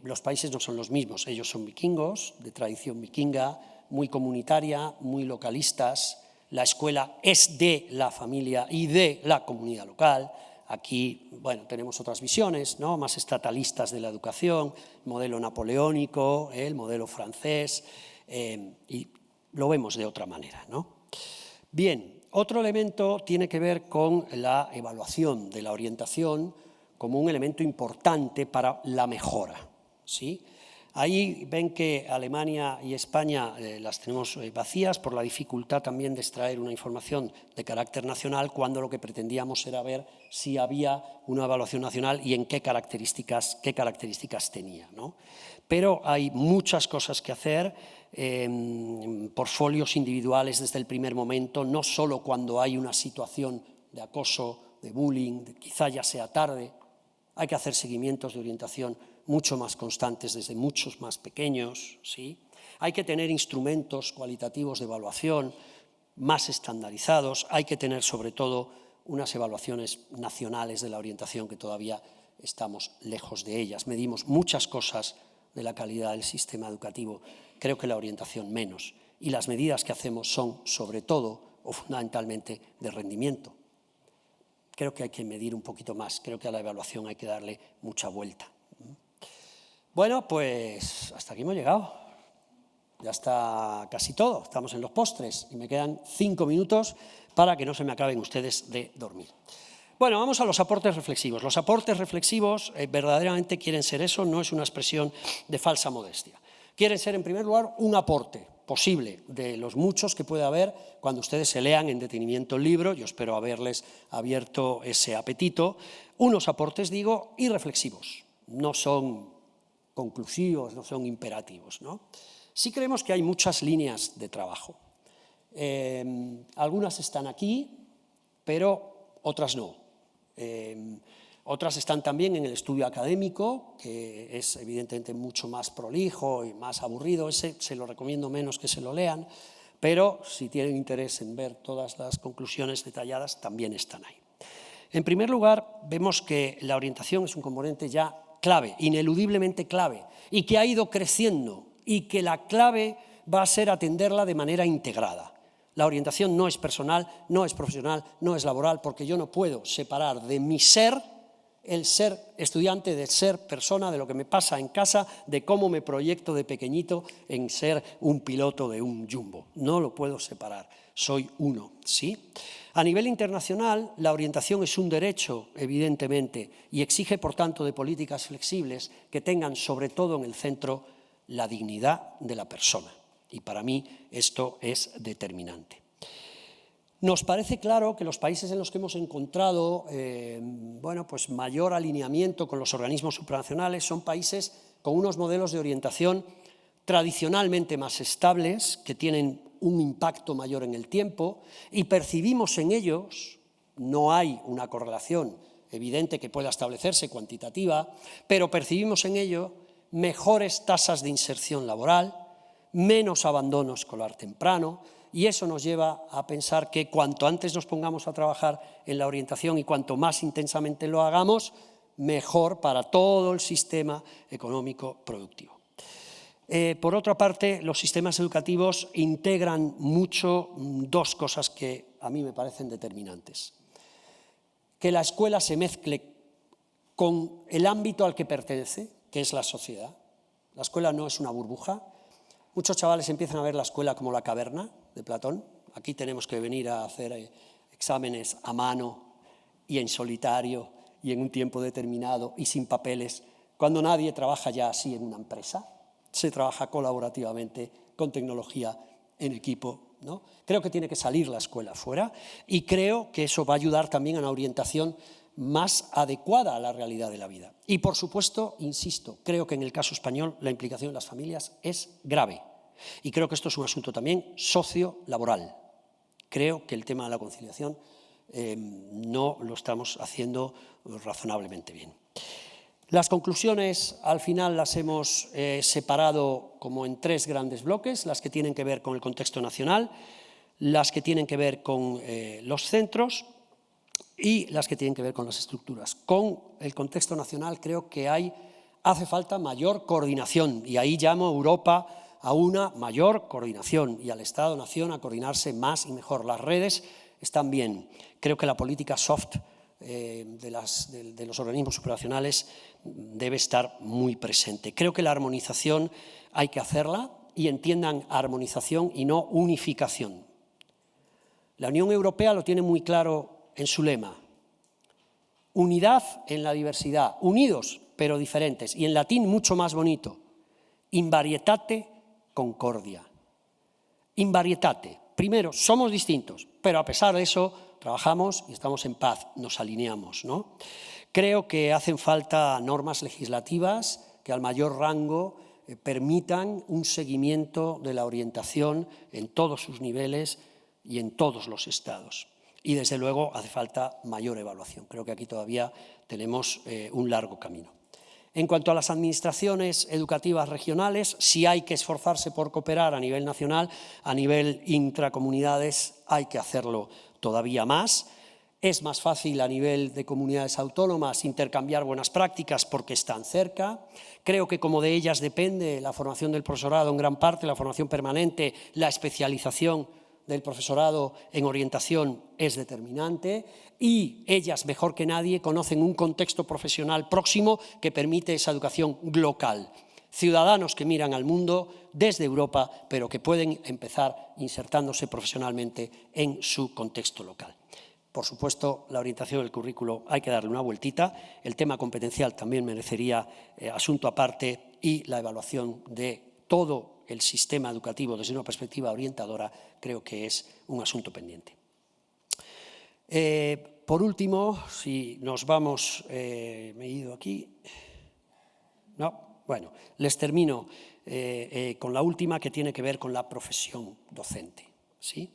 los países no son los mismos. Ellos son vikingos, de tradición vikinga, muy comunitaria, muy localistas. La escuela es de la familia y de la comunidad local. Aquí, bueno, tenemos otras visiones, ¿no?, más estatalistas de la educación, modelo napoleónico, el modelo francés. y lo vemos de otra manera, ¿no? Bien, otro elemento tiene que ver con la evaluación de la orientación como un elemento importante para la mejora, ¿sí? Ahí ven que Alemania y España las tenemos vacías por la dificultad también de extraer una información de carácter nacional, cuando lo que pretendíamos era ver si había una evaluación nacional y en qué características tenía, ¿no? Pero hay muchas cosas que hacer, portfolios individuales desde el primer momento, no solo cuando hay una situación de acoso, de bullying, quizá ya sea tarde. Hay que hacer seguimientos de orientación mucho más constantes desde muchos más pequeños, ¿sí? Hay que tener instrumentos cualitativos de evaluación más estandarizados, hay que tener sobre todo unas evaluaciones nacionales de la orientación que todavía estamos lejos de ellas. Medimos muchas cosas de la calidad del sistema educativo, creo que la orientación menos, y las medidas que hacemos son sobre todo o fundamentalmente de rendimiento. Creo que hay que medir un poquito más, creo que a la evaluación hay que darle mucha vuelta. Bueno, pues hasta aquí hemos llegado. Ya está casi todo, estamos en los postres y me quedan 5 minutos para que no se me acaben ustedes de dormir. Bueno, vamos a los aportes reflexivos. Los aportes reflexivos verdaderamente quieren ser eso, no es una expresión de falsa modestia. Quieren ser, en primer lugar, un aporte posible de los muchos que puede haber cuando ustedes se lean en detenimiento el libro. Yo espero haberles abierto ese apetito. Unos aportes, digo, y reflexivos. No son conclusivos, no son imperativos, ¿no? Sí creemos que hay muchas líneas de trabajo. Algunas están aquí, pero otras no. Otras están también en el estudio académico, que es evidentemente mucho más prolijo y más aburrido. Ese se lo recomiendo menos que se lo lean, pero si tienen interés en ver todas las conclusiones detalladas, también están ahí. En primer lugar, vemos que la orientación es un componente ya clave, ineludiblemente clave, y que ha ido creciendo, y que la clave va a ser atenderla de manera integrada. La orientación no es personal, no es profesional, no es laboral, porque yo no puedo separar de mi ser el ser estudiante del ser persona, de lo que me pasa en casa, de cómo me proyecto de pequeñito en ser un piloto de un jumbo. No lo puedo separar, soy uno, ¿sí? A nivel internacional, la orientación es un derecho, evidentemente, y exige, por tanto, de políticas flexibles que tengan, sobre todo en el centro, la dignidad de la persona. Y para mí esto es determinante. Nos parece claro que los países en los que hemos encontrado pues mayor alineamiento con los organismos supranacionales son países con unos modelos de orientación tradicionalmente más estables, que tienen un impacto mayor en el tiempo, y percibimos en ellos, no hay una correlación evidente que pueda establecerse cuantitativa, pero percibimos en ello mejores tasas de inserción laboral, menos abandono escolar temprano, y eso nos lleva a pensar que cuanto antes nos pongamos a trabajar en la orientación y cuanto más intensamente lo hagamos, mejor para todo el sistema económico productivo. Por otra parte, los sistemas educativos integran mucho dos cosas que a mí me parecen determinantes. Que la escuela se mezcle con el ámbito al que pertenece, que es la sociedad. La escuela no es una burbuja. Muchos chavales empiezan a ver la escuela como la caverna de Platón. Aquí tenemos que venir a hacer exámenes a mano y en solitario y en un tiempo determinado y sin papeles, cuando nadie trabaja ya así en una empresa. Se trabaja colaborativamente, con tecnología, en equipo, ¿no? Creo que tiene que salir la escuela fuera y creo que eso va a ayudar también a una orientación más adecuada a la realidad de la vida. Y, por supuesto, insisto, creo que en el caso español la implicación de las familias es grave. Y creo que esto es un asunto también socio-laboral. Creo que el tema de la conciliación no lo estamos haciendo razonablemente bien. Las conclusiones, al final, las hemos separado como en 3 grandes bloques: las que tienen que ver con el contexto nacional, las que tienen que ver con los centros y las que tienen que ver con las estructuras. Con el contexto nacional creo que hace falta mayor coordinación, y ahí llamo a Europa a una mayor coordinación y al Estado-Nación a coordinarse más y mejor. Las redes están bien. Creo que la política soft de los organismos supranacionales debe estar muy presente. Creo que la armonización hay que hacerla y entiendan armonización y no unificación. La Unión Europea lo tiene muy claro en su lema: unidad en la diversidad, unidos pero diferentes, y en latín mucho más bonito: in varietate concordia. In varietate, primero, somos distintos, pero a pesar de eso trabajamos y estamos en paz, nos alineamos, ¿no? Creo que hacen falta normas legislativas que al mayor rango permitan un seguimiento de la orientación en todos sus niveles y en todos los estados. Y desde luego hace falta mayor evaluación. Creo que aquí todavía tenemos un largo camino. En cuanto a las administraciones educativas regionales, sí hay que esforzarse por cooperar a nivel nacional, a nivel intracomunidades hay que hacerlo todavía más. Es más fácil a nivel de comunidades autónomas intercambiar buenas prácticas porque están cerca. Creo que como de ellas depende la formación del profesorado en gran parte, la formación permanente, la especialización del profesorado en orientación es determinante y ellas, mejor que nadie, conocen un contexto profesional próximo que permite esa educación local. Ciudadanos que miran al mundo desde Europa, pero que pueden empezar insertándose profesionalmente en su contexto local. Por supuesto, la orientación del currículo hay que darle una vueltita. El tema competencial también merecería asunto aparte y la evaluación de todo el sistema educativo desde una perspectiva orientadora creo que es un asunto pendiente. Por último, si nos vamos, me he ido aquí, no, bueno, les termino con la última que tiene que ver con la profesión docente, ¿sí?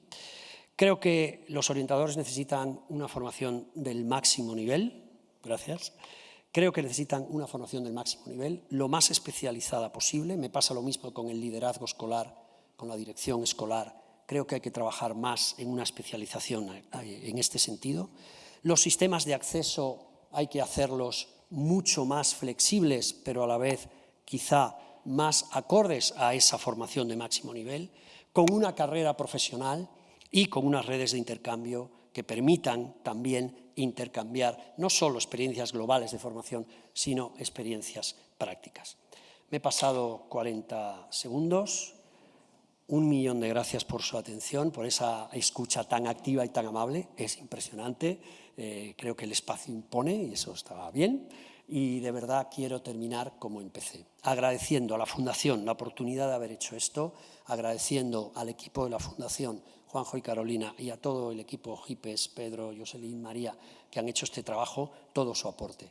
Creo que los orientadores necesitan una formación del máximo nivel, gracias. Creo que necesitan una formación del máximo nivel, lo más especializada posible. Me pasa lo mismo con el liderazgo escolar, con la dirección escolar. Creo que hay que trabajar más en una especialización en este sentido. Los sistemas de acceso hay que hacerlos mucho más flexibles, pero a la vez quizá más acordes a esa formación de máximo nivel, con una carrera profesional y con unas redes de intercambio que permitan también intercambiar no solo experiencias globales de formación, sino experiencias prácticas. Me he pasado 40 segundos. 1 millón de gracias por su atención, por esa escucha tan activa y tan amable. Es impresionante. Creo que el espacio impone y eso está bien. Y de verdad quiero terminar como empecé, agradeciendo a la Fundación la oportunidad de haber hecho esto, agradeciendo al equipo de la Fundación, Juanjo y Carolina, y a todo el equipo Gipes, Pedro, Jocelyn, María, que han hecho este trabajo, todo su aporte.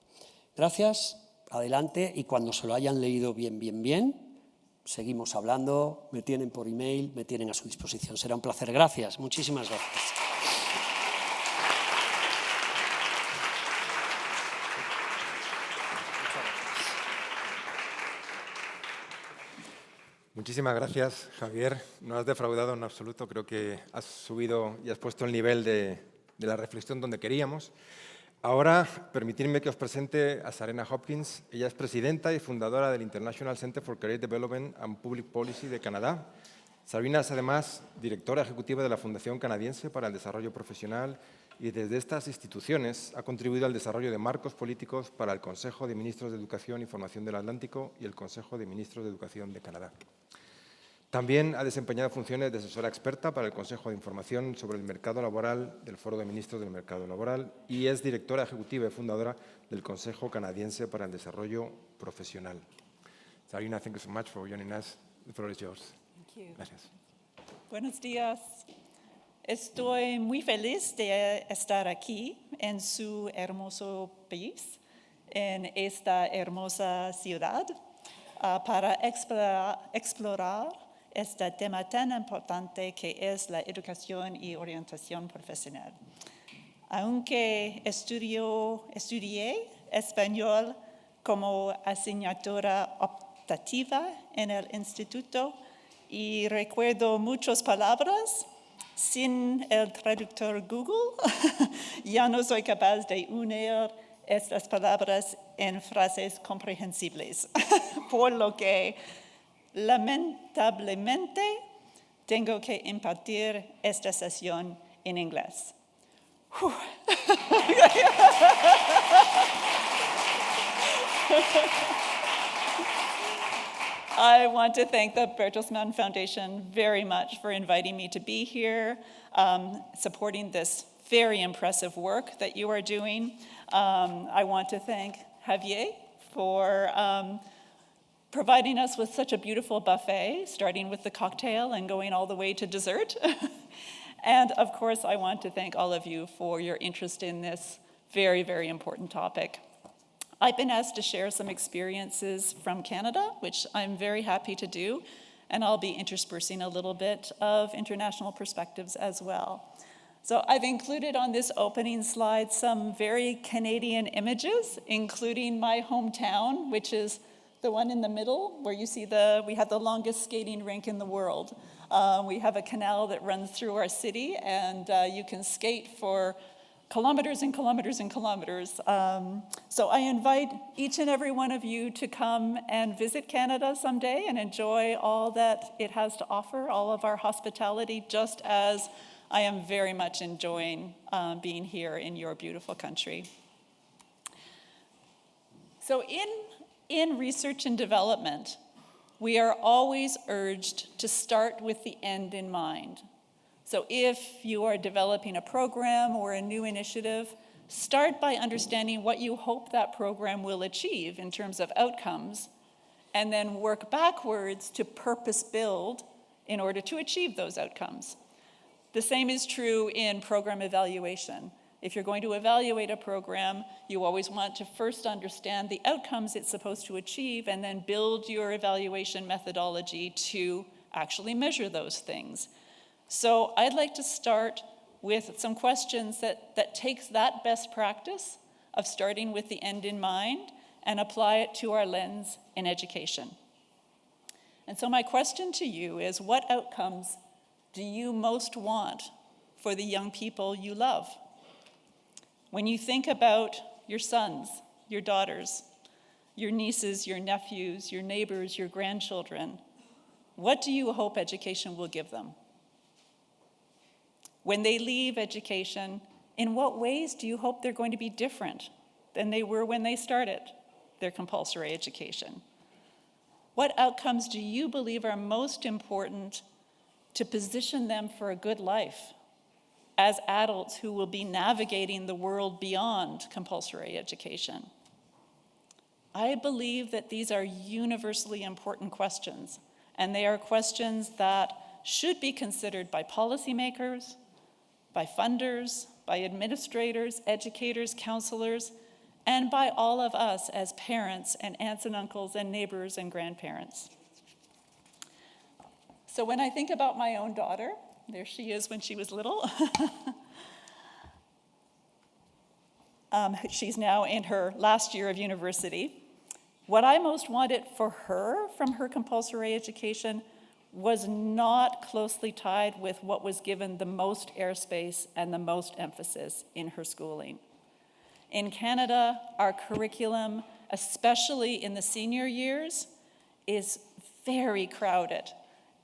Gracias, adelante, y cuando se lo hayan leído bien, seguimos hablando, me tienen por email, me tienen a su disposición. Será un placer. Gracias, muchísimas gracias. Muchísimas gracias, Javier. No has defraudado en absoluto. Creo que has subido y has puesto el nivel de la reflexión donde queríamos. Ahora, permitidme que os presente a Sarena Hopkins. Ella es presidenta y fundadora del International Center for Career Development and Public Policy de Canadá. Sarena es además directora ejecutiva de la Fundación Canadiense para el Desarrollo Profesional y desde estas instituciones ha contribuido al desarrollo de marcos políticos para el Consejo de Ministros de Educación y Formación del Atlántico y el Consejo de Ministros de Educación de Canadá. También ha desempeñado funciones de asesora experta para el Consejo de Información sobre el Mercado Laboral del Foro de Ministros del Mercado Laboral y es directora ejecutiva y fundadora del Consejo Canadiense para el Desarrollo Profesional. Sarina, thank you so much for joining us. The floor is yours. Thank you. Gracias. Buenos días. Estoy muy feliz de estar aquí en su hermoso país, en esta hermosa ciudad, para explorar este tema tan importante que es la educación y orientación profesional. Aunque estudié español como asignatura optativa en el instituto y recuerdo muchas palabras, sin el traductor Google ya no soy capaz de unir estas palabras en frases comprensibles, por lo que lamentablemente tengo que impartir esta sesión en inglés. I want to thank the Bertelsmann Foundation very much for inviting me to be here, supporting this very impressive work that you are doing. I want to thank Javier for providing us with such a beautiful buffet, starting with the cocktail and going all the way to dessert. And of course, I want to thank all of you for your interest in this very, very important topic. I've been asked to share some experiences from Canada, which I'm very happy to do, and I'll be interspersing a little bit of international perspectives as well. So I've included on this opening slide some very Canadian images, including my hometown, which is the one in the middle, where you see we have the longest skating rink in the world. We have a canal that runs through our city, and you can skate for kilometers and kilometers and kilometers. So I invite each and every one of you to come and visit Canada someday and enjoy all that it has to offer, all of our hospitality, just as I am very much enjoying being here in your beautiful country. So in research and development, we are always urged to start with the end in mind. So if you are developing a program or a new initiative, start by understanding what you hope that program will achieve in terms of outcomes, and then work backwards to purpose build in order to achieve those outcomes. The same is true in program evaluation. If you're going to evaluate a program, you always want to first understand the outcomes it's supposed to achieve and then build your evaluation methodology to actually measure those things. So I'd like to start with some questions that takes that best practice of starting with the end in mind and apply it to our lens in education. And so my question to you is, what outcomes do you most want for the young people you love? When you think about your sons, your daughters, your nieces, your nephews, your neighbors, your grandchildren, what do you hope education will give them? When they leave education, in what ways do you hope they're going to be different than they were when they started their compulsory education? What outcomes do you believe are most important to position them for a good life as adults who will be navigating the world beyond compulsory education? I believe that these are universally important questions, and they are questions that should be considered by policymakers, by funders, by administrators, educators, counselors, and by all of us as parents and aunts and uncles and neighbors and grandparents. So when I think about my own daughter, there she is when she was little. She's now in her last year of university. What I most wanted for her from her compulsory education was not closely tied with what was given the most airspace and the most emphasis in her schooling. In Canada, our curriculum, especially in the senior years, is very crowded.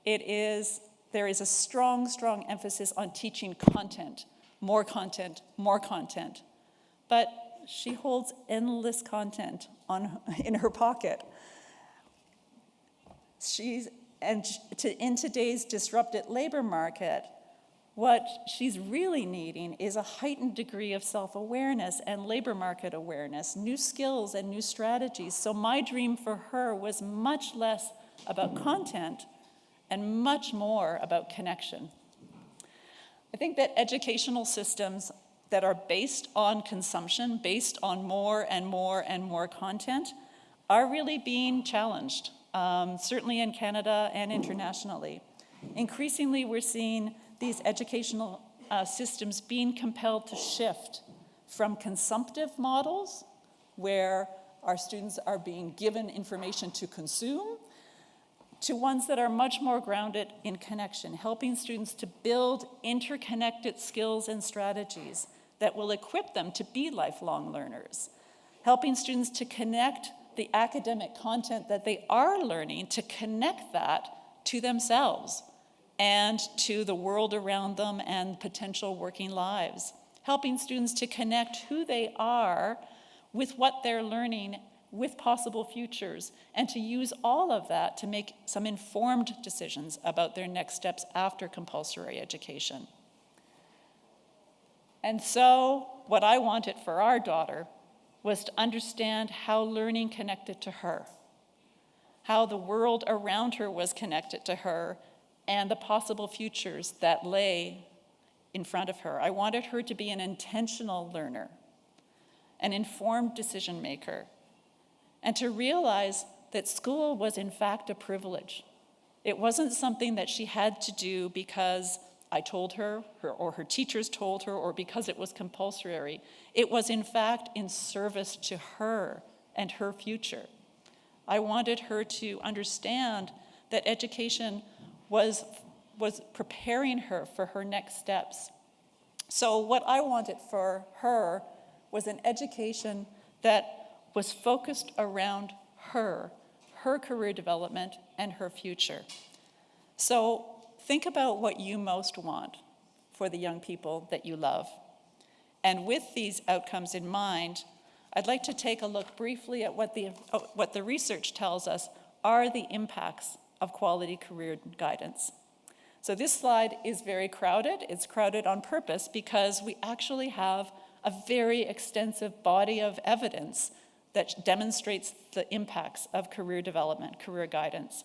There is a strong, strong emphasis on teaching content, more content, more content. But she holds endless content in her pocket. In today's disrupted labor market, what she's really needing is a heightened degree of self-awareness and labor market awareness, new skills and new strategies. So my dream for her was much less about content and much more about connection. I think that educational systems that are based on consumption, based on more and more and more content, are really being challenged, certainly in Canada and internationally. Increasingly, we're seeing these educational systems being compelled to shift from consumptive models, where our students are being given information to consume, to ones that are much more grounded in connection, helping students to build interconnected skills and strategies that will equip them to be lifelong learners, helping students to connect the academic content that they are learning, to connect that to themselves and to the world around them and potential working lives, helping students to connect who they are with what they're learning with possible futures, and to use all of that to make some informed decisions about their next steps after compulsory education. And so, what I wanted for our daughter was to understand how learning connected to her, how the world around her was connected to her, and the possible futures that lay in front of her. I wanted her to be an intentional learner, an informed decision maker, and to realize that school was in fact a privilege. It wasn't something that she had to do because I told her, or her teachers told her, or because it was compulsory. It was in fact in service to her and her future. I wanted her to understand that education was preparing her for her next steps. So what I wanted for her was an education that was focused around her career development, and her future. So think about what you most want for the young people that you love. And with these outcomes in mind, I'd like to take a look briefly at what the research tells us are the impacts of quality career guidance. So this slide is very crowded. It's crowded on purpose because we actually have a very extensive body of evidence that demonstrates the impacts of career development, career guidance.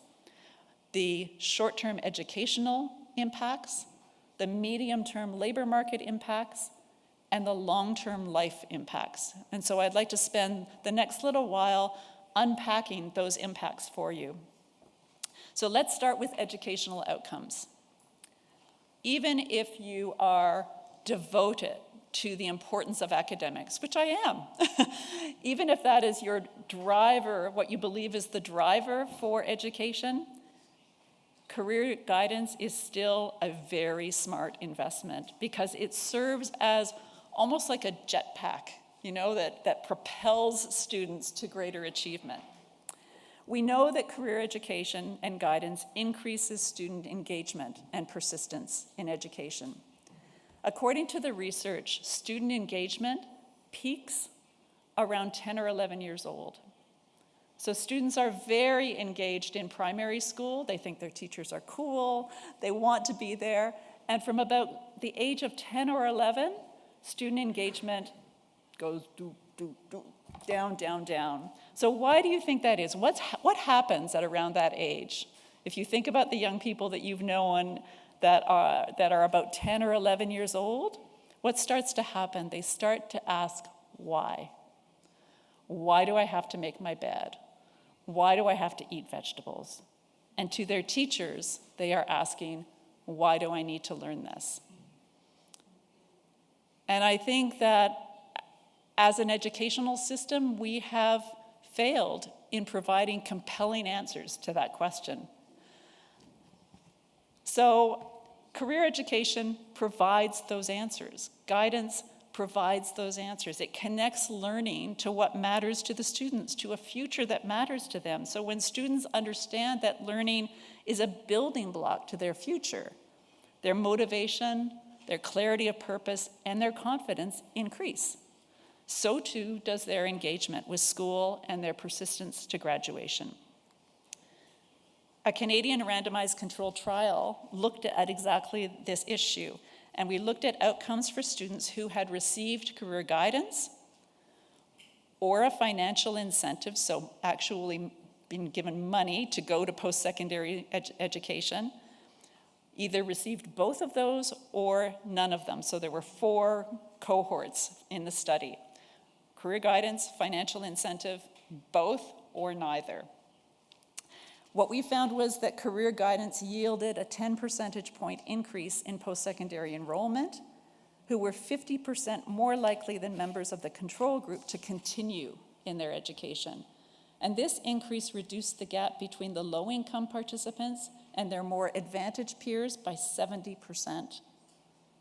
The short-term educational impacts, the medium-term labor market impacts, and the long-term life impacts. And so I'd like to spend the next little while unpacking those impacts for you. So let's start with educational outcomes. Even if you are devoted to the importance of academics, which I am, even if that is your driver, what you believe is the driver for education, career guidance is still a very smart investment because it serves as almost like a jetpack, that propels students to greater achievement. We know that career education and guidance increases student engagement and persistence in education. According to the research, student engagement peaks around 10 or 11 years old. So students are very engaged in primary school. They think their teachers are cool. They want to be there. And from about the age of 10 or 11, student engagement goes down, down, down. So why do you think that is? What happens at around that age? If you think about the young people that you've known that are about 10 or 11 years old, what starts to happen? They start to ask, why? Why do I have to make my bed? Why do I have to eat vegetables? And to their teachers, they are asking, why do I need to learn this? And I think that as an educational system, we have failed in providing compelling answers to that question. So career education provides those answers. Guidance provides those answers. It connects learning to what matters to the students, to a future that matters to them. So when students understand that learning is a building block to their future, their motivation, their clarity of purpose, and their confidence increase. So too does their engagement with school and their persistence to graduation. A Canadian randomized controlled trial looked at exactly this issue, and we looked at outcomes for students who had received career guidance or a financial incentive, so actually been given money to go to post-secondary education, either received both of those or none of them. So there were 4 cohorts in the study. Career guidance, financial incentive, both or neither. What we found was that career guidance yielded a 10 percentage point increase in post-secondary enrollment, who were 50% more likely than members of the control group to continue in their education. And this increase reduced the gap between the low-income participants and their more advantaged peers by 70%.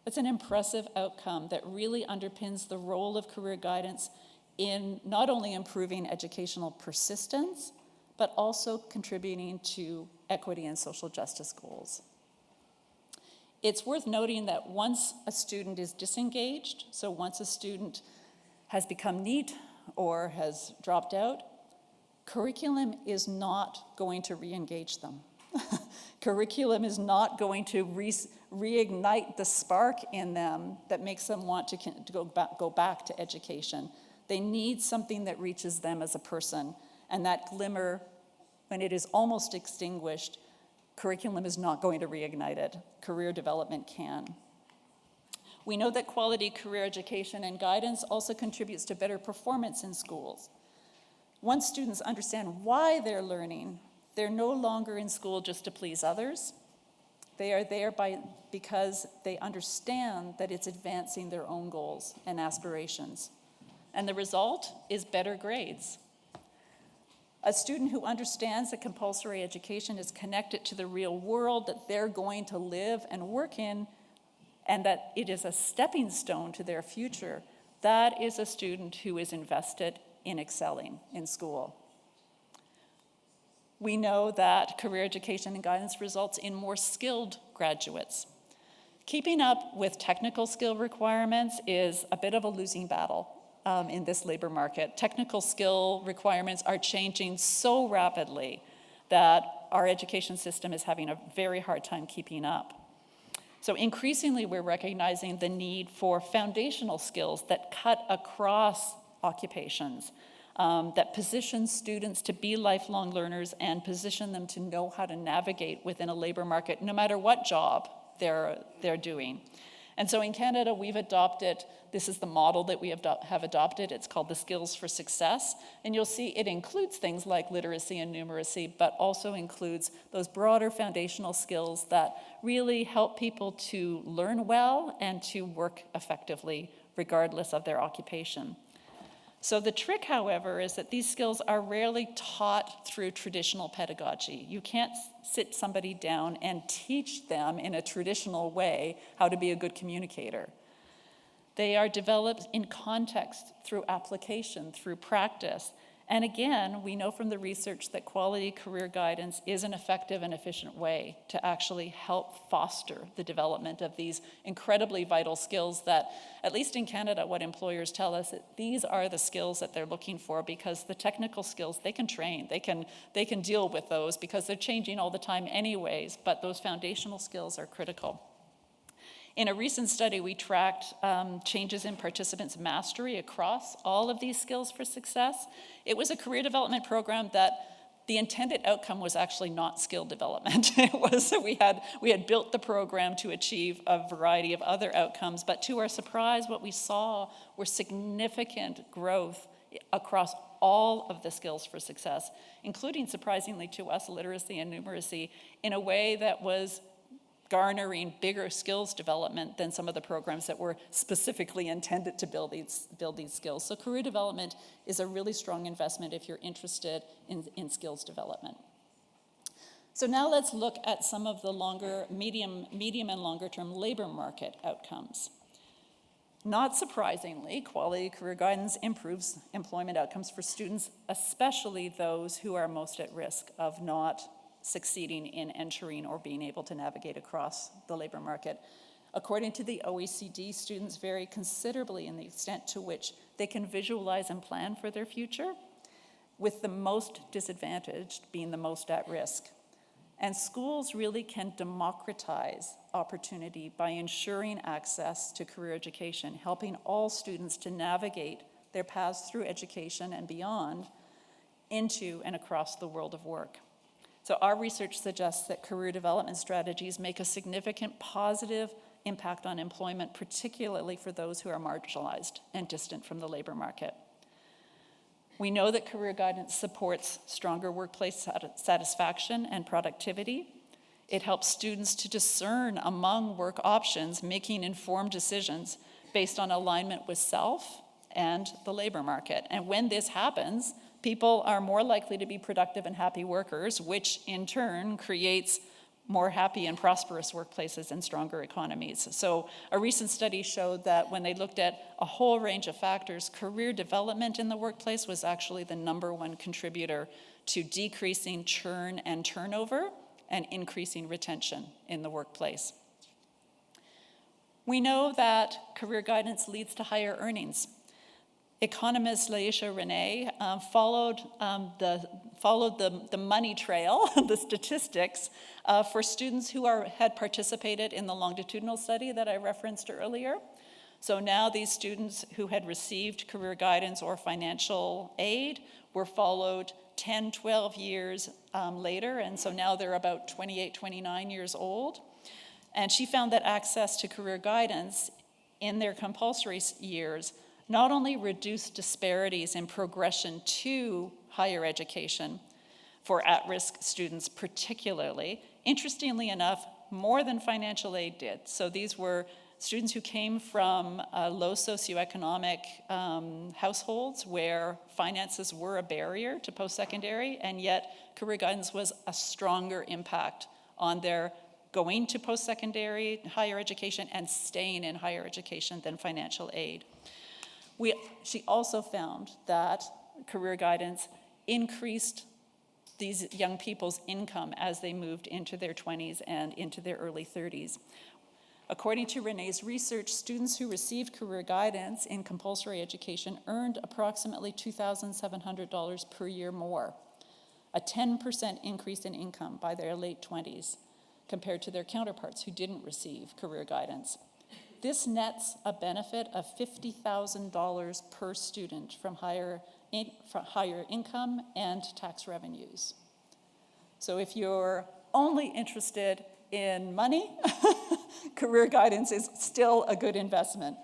It's an impressive outcome that really underpins the role of career guidance in not only improving educational persistence, but also contributing to equity and social justice goals. It's worth noting that once a student is disengaged, so once a student has become NEET or has dropped out, curriculum is not going to re-engage them. Curriculum is not going to reignite the spark in them that makes them want to go back to education. They need something that reaches them as a person, and that glimmer, when it is almost extinguished, curriculum is not going to reignite it. Career development can. We know that quality career education and guidance also contributes to better performance in schools. Once students understand why they're learning, they're no longer in school just to please others. They are there because they understand that it's advancing their own goals and aspirations. And the result is better grades. A student who understands that compulsory education is connected to the real world that they're going to live and work in, and that it is a stepping stone to their future, that is a student who is invested in excelling in school. We know that career education and guidance results in more skilled graduates. Keeping up with technical skill requirements is a bit of a losing battle in this labor market. Technical skill requirements are changing so rapidly that our education system is having a very hard time keeping up. So increasingly, we're recognizing the need for foundational skills that cut across occupations, that position students to be lifelong learners and position them to know how to navigate within a labor market, no matter what job they're doing. And so in Canada, we've adopted, this is the model that we have adopted, it's called the Skills for Success, and you'll see it includes things like literacy and numeracy, but also includes those broader foundational skills that really help people to learn well and to work effectively, regardless of their occupation. So the trick, however, is that these skills are rarely taught through traditional pedagogy. You can't sit somebody down and teach them in a traditional way how to be a good communicator. They are developed in context, through application, through practice. And again, we know from the research that quality career guidance is an effective and efficient way to actually help foster the development of these incredibly vital skills that, at least in Canada, what employers tell us, that these are the skills that they're looking for, because the technical skills, they can train, they can deal with those because they're changing all the time anyways, but those foundational skills are critical. In a recent study, we tracked changes in participants' mastery across all of these skills for success. It was a career development program that the intended outcome was actually not skill development. It was we had built the program to achieve a variety of other outcomes, but to our surprise, what we saw were significant growth across all of the skills for success, including, surprisingly to us, literacy and numeracy, in a way that was garnering bigger skills development than some of the programs that were specifically intended to build these skills. So career development is a really strong investment if you're interested in skills development. So now let's look at some of the medium and longer term labor market outcomes. Not surprisingly, quality career guidance improves employment outcomes for students, especially those who are most at risk of not succeeding in entering or being able to navigate across the labor market. According to the OECD, students vary considerably in the extent to which they can visualize and plan for their future, with the most disadvantaged being the most at risk. And schools really can democratize opportunity by ensuring access to career education, helping all students to navigate their paths through education and beyond into and across the world of work. So our research suggests that career development strategies make a significant positive impact on employment, particularly for those who are marginalized and distant from the labor market. We know that career guidance supports stronger workplace satisfaction and productivity. It helps students to discern among work options, making informed decisions based on alignment with self and the labor market. And when this happens, people are more likely to be productive and happy workers, which in turn creates more happy and prosperous workplaces and stronger economies. So a recent study showed that when they looked at a whole range of factors, career development in the workplace was actually the #1 contributor to decreasing churn and turnover and increasing retention in the workplace. We know that career guidance leads to higher earnings. Economist Laisha Renee followed the money trail, the statistics, for students who had participated in the longitudinal study that I referenced earlier. So now these students who had received career guidance or financial aid were followed 10, 12 years later, and so now they're about 28, 29 years old. And she found that access to career guidance in their compulsory years not only reduced disparities in progression to higher education for at-risk students particularly, interestingly enough, more than financial aid did. So these were students who came from low socioeconomic households where finances were a barrier to post-secondary, and yet career guidance was a stronger impact on their going to post-secondary higher education and staying in higher education than financial aid. She also found that career guidance increased these young people's income as they moved into their 20s and into their early 30s. According to Renee's research, students who received career guidance in compulsory education earned approximately $2,700 per year more, a 10% increase in income by their late 20s compared to their counterparts who didn't receive career guidance. This nets a benefit of $50,000 per student from higher income and tax revenues. So if you're only interested in money, career guidance is still a good investment.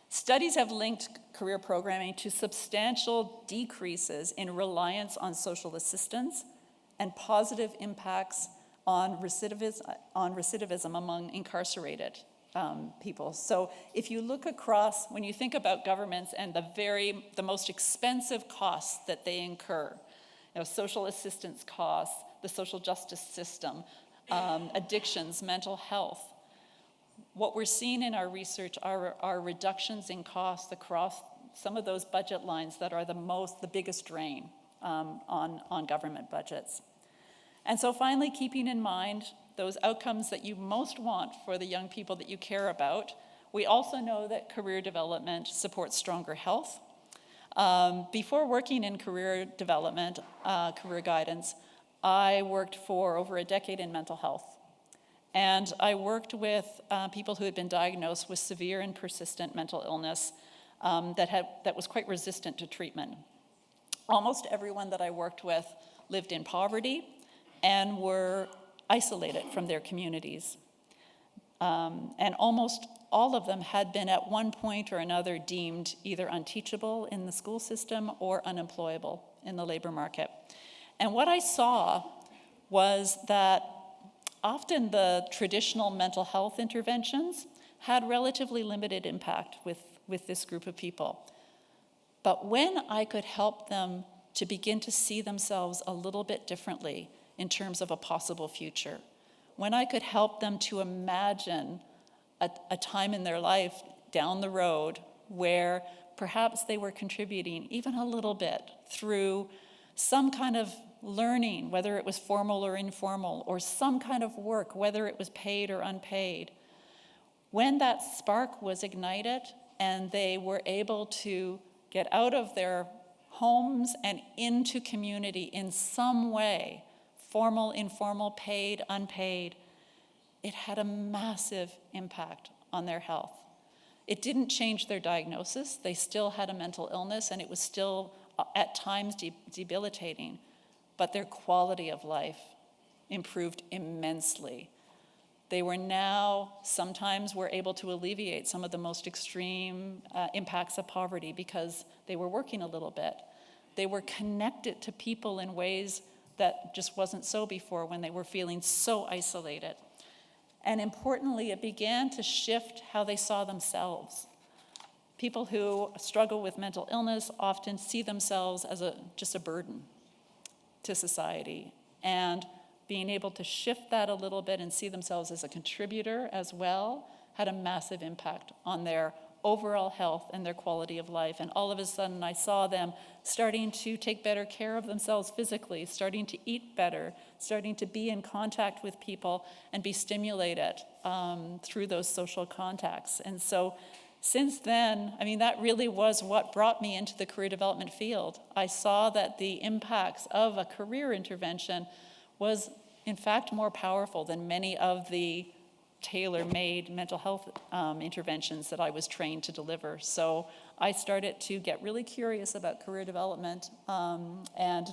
Studies have linked career programming to substantial decreases in reliance on social assistance and positive impacts on recidivism among incarcerated people. So if you look across, when you think about governments and the most expensive costs that they incur, social assistance costs, the social justice system, addictions, mental health, what we're seeing in our research are reductions in costs across some of those budget lines that are the biggest drain on government budgets. And so finally, keeping in mind those outcomes that you most want for the young people that you care about, we also know that career development supports stronger health. Before working in career development, career guidance, I worked for over a decade in mental health. And I worked with people who had been diagnosed with severe and persistent mental illness that was quite resistant to treatment. Almost everyone that I worked with lived in poverty and were isolated from their communities. And almost all of them had been at one point or another deemed either unteachable in the school system or unemployable in the labor market. And what I saw was that often the traditional mental health interventions had relatively limited impact with this group of people. But when I could help them to begin to see themselves a little bit differently in terms of a possible future, when I could help them to imagine a time in their life down the road where perhaps they were contributing even a little bit through some kind of learning, whether it was formal or informal, or some kind of work, whether it was paid or unpaid. When that spark was ignited and they were able to get out of their homes and into community in some way, formal, informal, paid, unpaid, it had a massive impact on their health. It didn't change their diagnosis. They still had a mental illness, and it was still at times debilitating, but their quality of life improved immensely. They were now, sometimes were able to alleviate some of the most extreme impacts of poverty because they were working a little bit. They were connected to people in ways that just wasn't so before when they were feeling so isolated. And importantly, it began to shift how they saw themselves. People who struggle with mental illness often see themselves as just a burden to society. And being able to shift that a little bit and see themselves as a contributor as well had a massive impact on their overall health and their quality of life. And all of a sudden, I saw them starting to take better care of themselves physically, starting to eat better, starting to be in contact with people and be stimulated through those social contacts. And so Since then, I mean, that really was what brought me into the career development field. I saw that the impacts of a career intervention was, in fact, more powerful than many of the tailor-made mental health interventions that I was trained to deliver. So I started to get really curious about career development and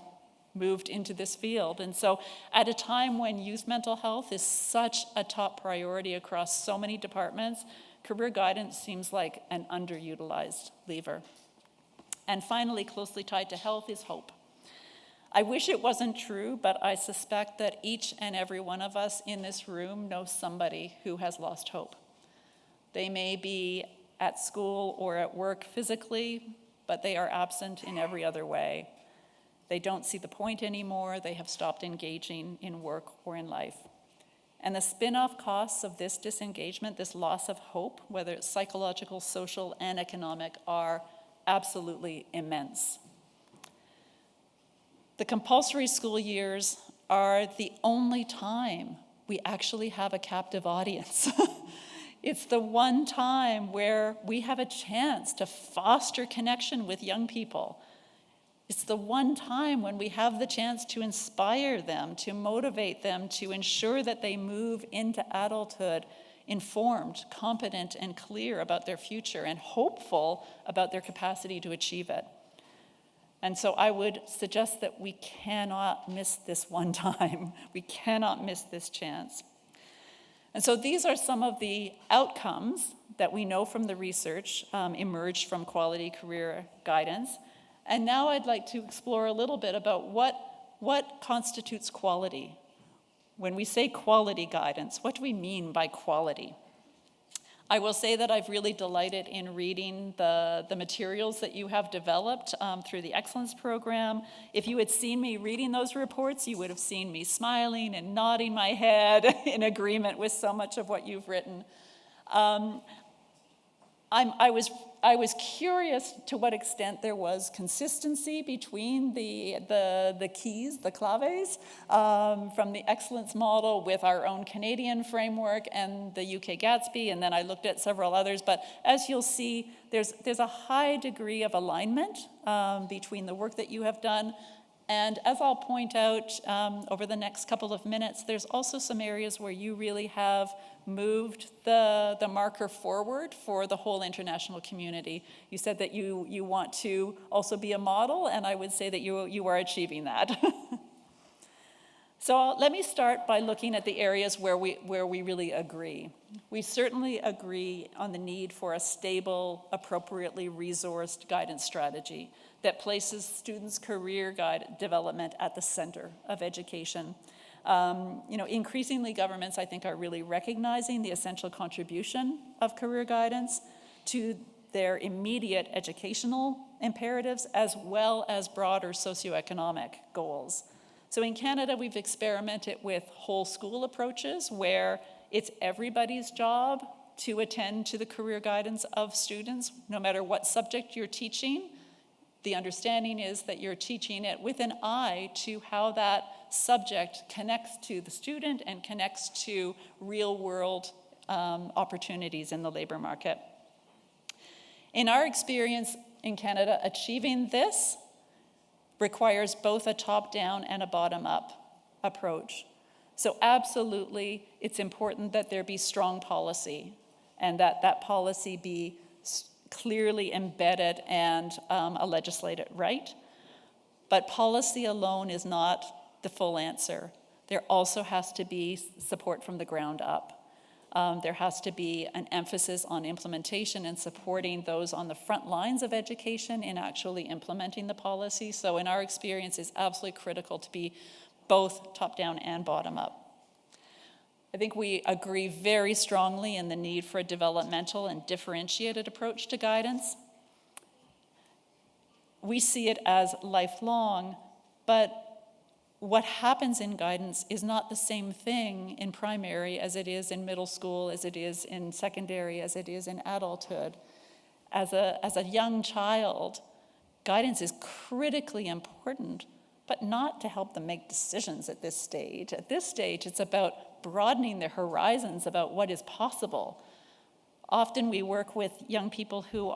moved into this field. And so at a time when youth mental health is such a top priority across so many departments, career guidance seems like an underutilized lever. And finally, closely tied to health is hope. I wish it wasn't true, but I suspect that each and every one of us in this room knows somebody who has lost hope. They may be at school or at work physically, but they are absent in every other way. They don't see the point anymore. They have stopped engaging in work or in life. And the spin-off costs of this disengagement, this loss of hope, whether it's psychological, social, and economic, are absolutely immense. The compulsory school years are the only time we actually have a captive audience. It's the one time where we have a chance to foster connection with young people. It's the one time when we have the chance to inspire them, to motivate them, to ensure that they move into adulthood informed, competent, and clear about their future, and hopeful about their capacity to achieve it. And so I would suggest that we cannot miss this one time. We cannot miss this chance. And so these are some of the outcomes that we know from the research emerged from quality career guidance. And now I'd like to explore a little bit about what constitutes quality. When we say quality guidance, what do we mean by quality? I will say that I've really delighted in reading the materials that you have developed through the Excellence Program. If you had seen me reading those reports, you would have seen me smiling and nodding my head in agreement with so much of what you've written. I was curious to what extent there was consistency between the keys, the claves, from the excellence model with our own Canadian framework and the UK Gatsby, and then I looked at several others. But as you'll see, there's a high degree of alignment between the work that you have done. And as I'll point out over the next couple of minutes, there's also some areas where you really have moved the marker forward for the whole international community. You said that you want to also be a model, and I would say that you are achieving that. So let me start by looking at the areas where we really agree. We certainly agree on the need for a stable, appropriately resourced guidance strategy that places students' career development at the center of education. Increasingly governments, I think, are really recognizing the essential contribution of career guidance to their immediate educational imperatives as well as broader socioeconomic goals. So in Canada, we've experimented with whole school approaches where it's everybody's job to attend to the career guidance of students, no matter what subject you're teaching. The understanding is that you're teaching it with an eye to how that subject connects to the student and connects to real-world opportunities in the labor market. In our experience in Canada, achieving this requires both a top-down and a bottom-up approach. So absolutely, it's important that there be strong policy and that policy be clearly embedded and a legislated right. But policy alone is not the full answer. There also has to be support from the ground up. There has to be an emphasis on implementation and supporting those on the front lines of education in actually implementing the policy. So in our experience, it's absolutely critical to be both top-down and bottom-up. I think we agree very strongly in the need for a developmental and differentiated approach to guidance. We see it as lifelong, but what happens in guidance is not the same thing in primary as it is in middle school, as it is in secondary, as it is in adulthood. As a young child, guidance is critically important, but not to help them make decisions at this stage. At this stage, it's about broadening their horizons about what is possible. Often we work with young people who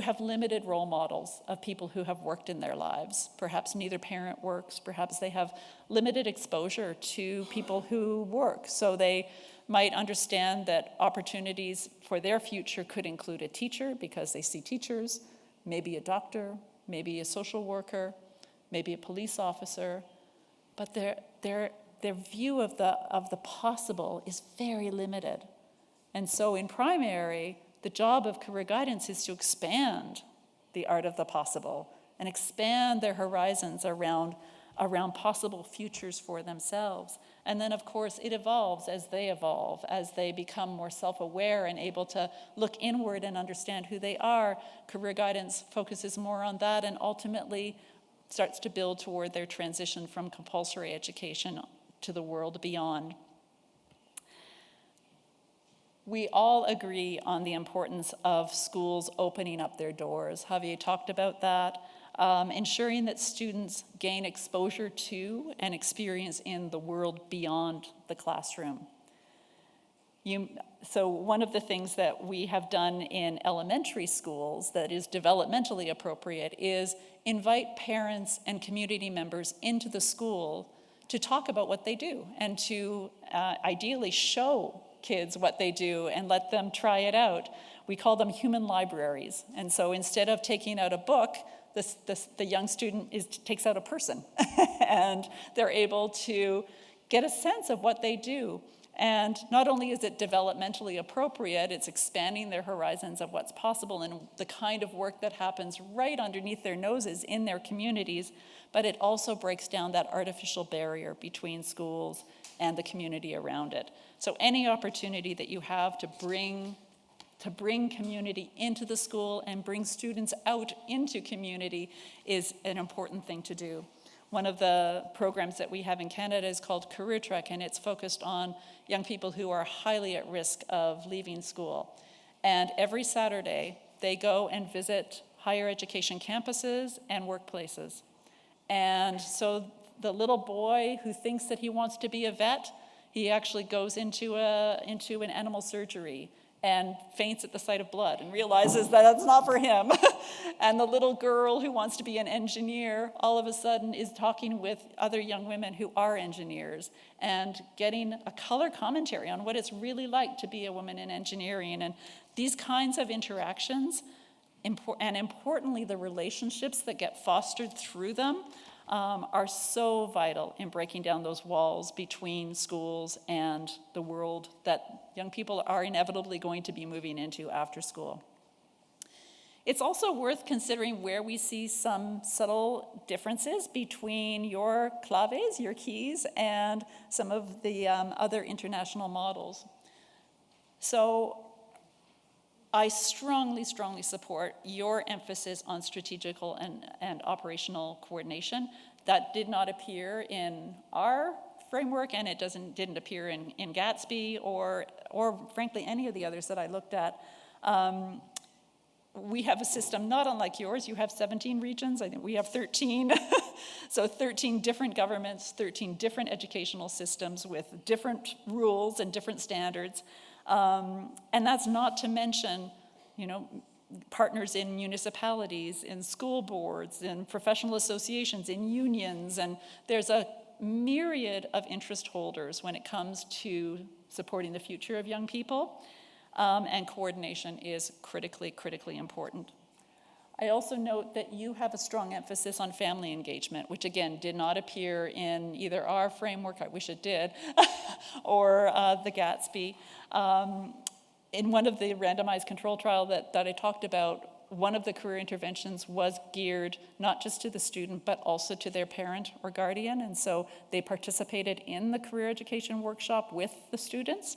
have limited role models of people who have worked in their lives. Perhaps neither parent works, perhaps they have limited exposure to people who work. So they might understand that opportunities for their future could include a teacher because they see teachers, maybe a doctor, maybe a social worker, maybe a police officer, but their view of the possible is very limited. And so in primary, the job of career guidance is to expand the art of the possible and expand their horizons around possible futures for themselves. And then, of course, it evolves, as they become more self-aware and able to look inward and understand who they are. Career guidance focuses more on that and ultimately starts to build toward their transition from compulsory education to the world beyond. We all agree on the importance of schools opening up their doors. Javier talked about that. Ensuring that students gain exposure to and experience in the world beyond the classroom. So one of the things that we have done in elementary schools that is developmentally appropriate is invite parents and community members into the school to talk about what they do and to ideally show kids what they do and let them try it out. We call them human libraries. And so instead of taking out a book, the young student takes out a person and they're able to get a sense of what they do. And not only is it developmentally appropriate, it's expanding their horizons of what's possible and the kind of work that happens right underneath their noses in their communities, but it also breaks down that artificial barrier between schools and the community around it. So any opportunity that you have to bring community into the school and bring students out into community is an important thing to do. One of the programs that we have in Canada is called Career Trek, and it's focused on young people who are highly at risk of leaving school. And every Saturday, they go and visit higher education campuses and workplaces. And so the little boy who thinks that he wants to be a vet, he actually goes into an animal surgery and faints at the sight of blood and realizes that that's not for him. And the little girl who wants to be an engineer all of a sudden is talking with other young women who are engineers and getting a color commentary on what it's really like to be a woman in engineering. And these kinds of interactions, and importantly, the relationships that get fostered through them, are so vital in breaking down those walls between schools and the world that young people are inevitably going to be moving into after school. It's also worth considering where we see some subtle differences between your claves, your keys, and some of the other international models. So I strongly, strongly support your emphasis on strategical and operational coordination. That did not appear in our framework, and it didn't appear in Gatsby or frankly any of the others that I looked at. We have a system not unlike yours. You have 17 regions. I think we have 13. So 13 different governments, 13 different educational systems with different rules and different standards. And that's not to mention, partners in municipalities, in school boards, in professional associations, in unions, and there's a myriad of interest holders when it comes to supporting the future of young people, and coordination is critically, critically important. I also note that you have a strong emphasis on family engagement, which again did not appear in either our framework, I wish it did, or the Gatsby. In one of the randomized control trial that I talked about, one of the career interventions was geared not just to the student, but also to their parent or guardian. And so they participated in the career education workshop with the students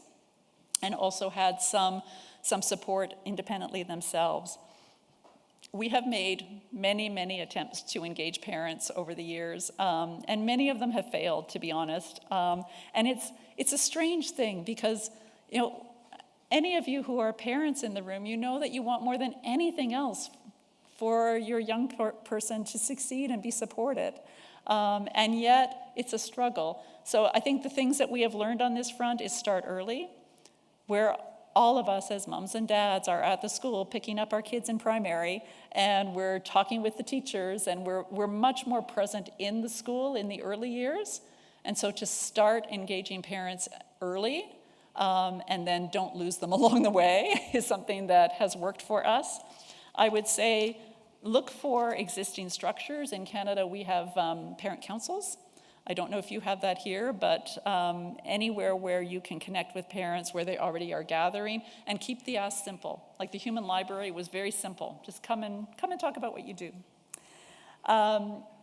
and also had some support independently themselves. We have made many, many attempts to engage parents over the years, and many of them have failed, to be honest. And it's a strange thing because, any of you who are parents in the room, you know that you want more than anything else for your young person to succeed and be supported. And yet, it's a struggle. So I think the things that we have learned on this front is start early, where all of us as moms and dads are at the school picking up our kids in primary, and we're talking with the teachers, and we're much more present in the school in the early years. And so to start engaging parents early, and then don't lose them along the way is something that has worked for us. I would say look for existing structures. In Canada, we have parent councils. I don't know if you have that here, but anywhere where you can connect with parents where they already are gathering, and keep the ask simple. Like the Human Library was very simple. Just come and talk about what you do.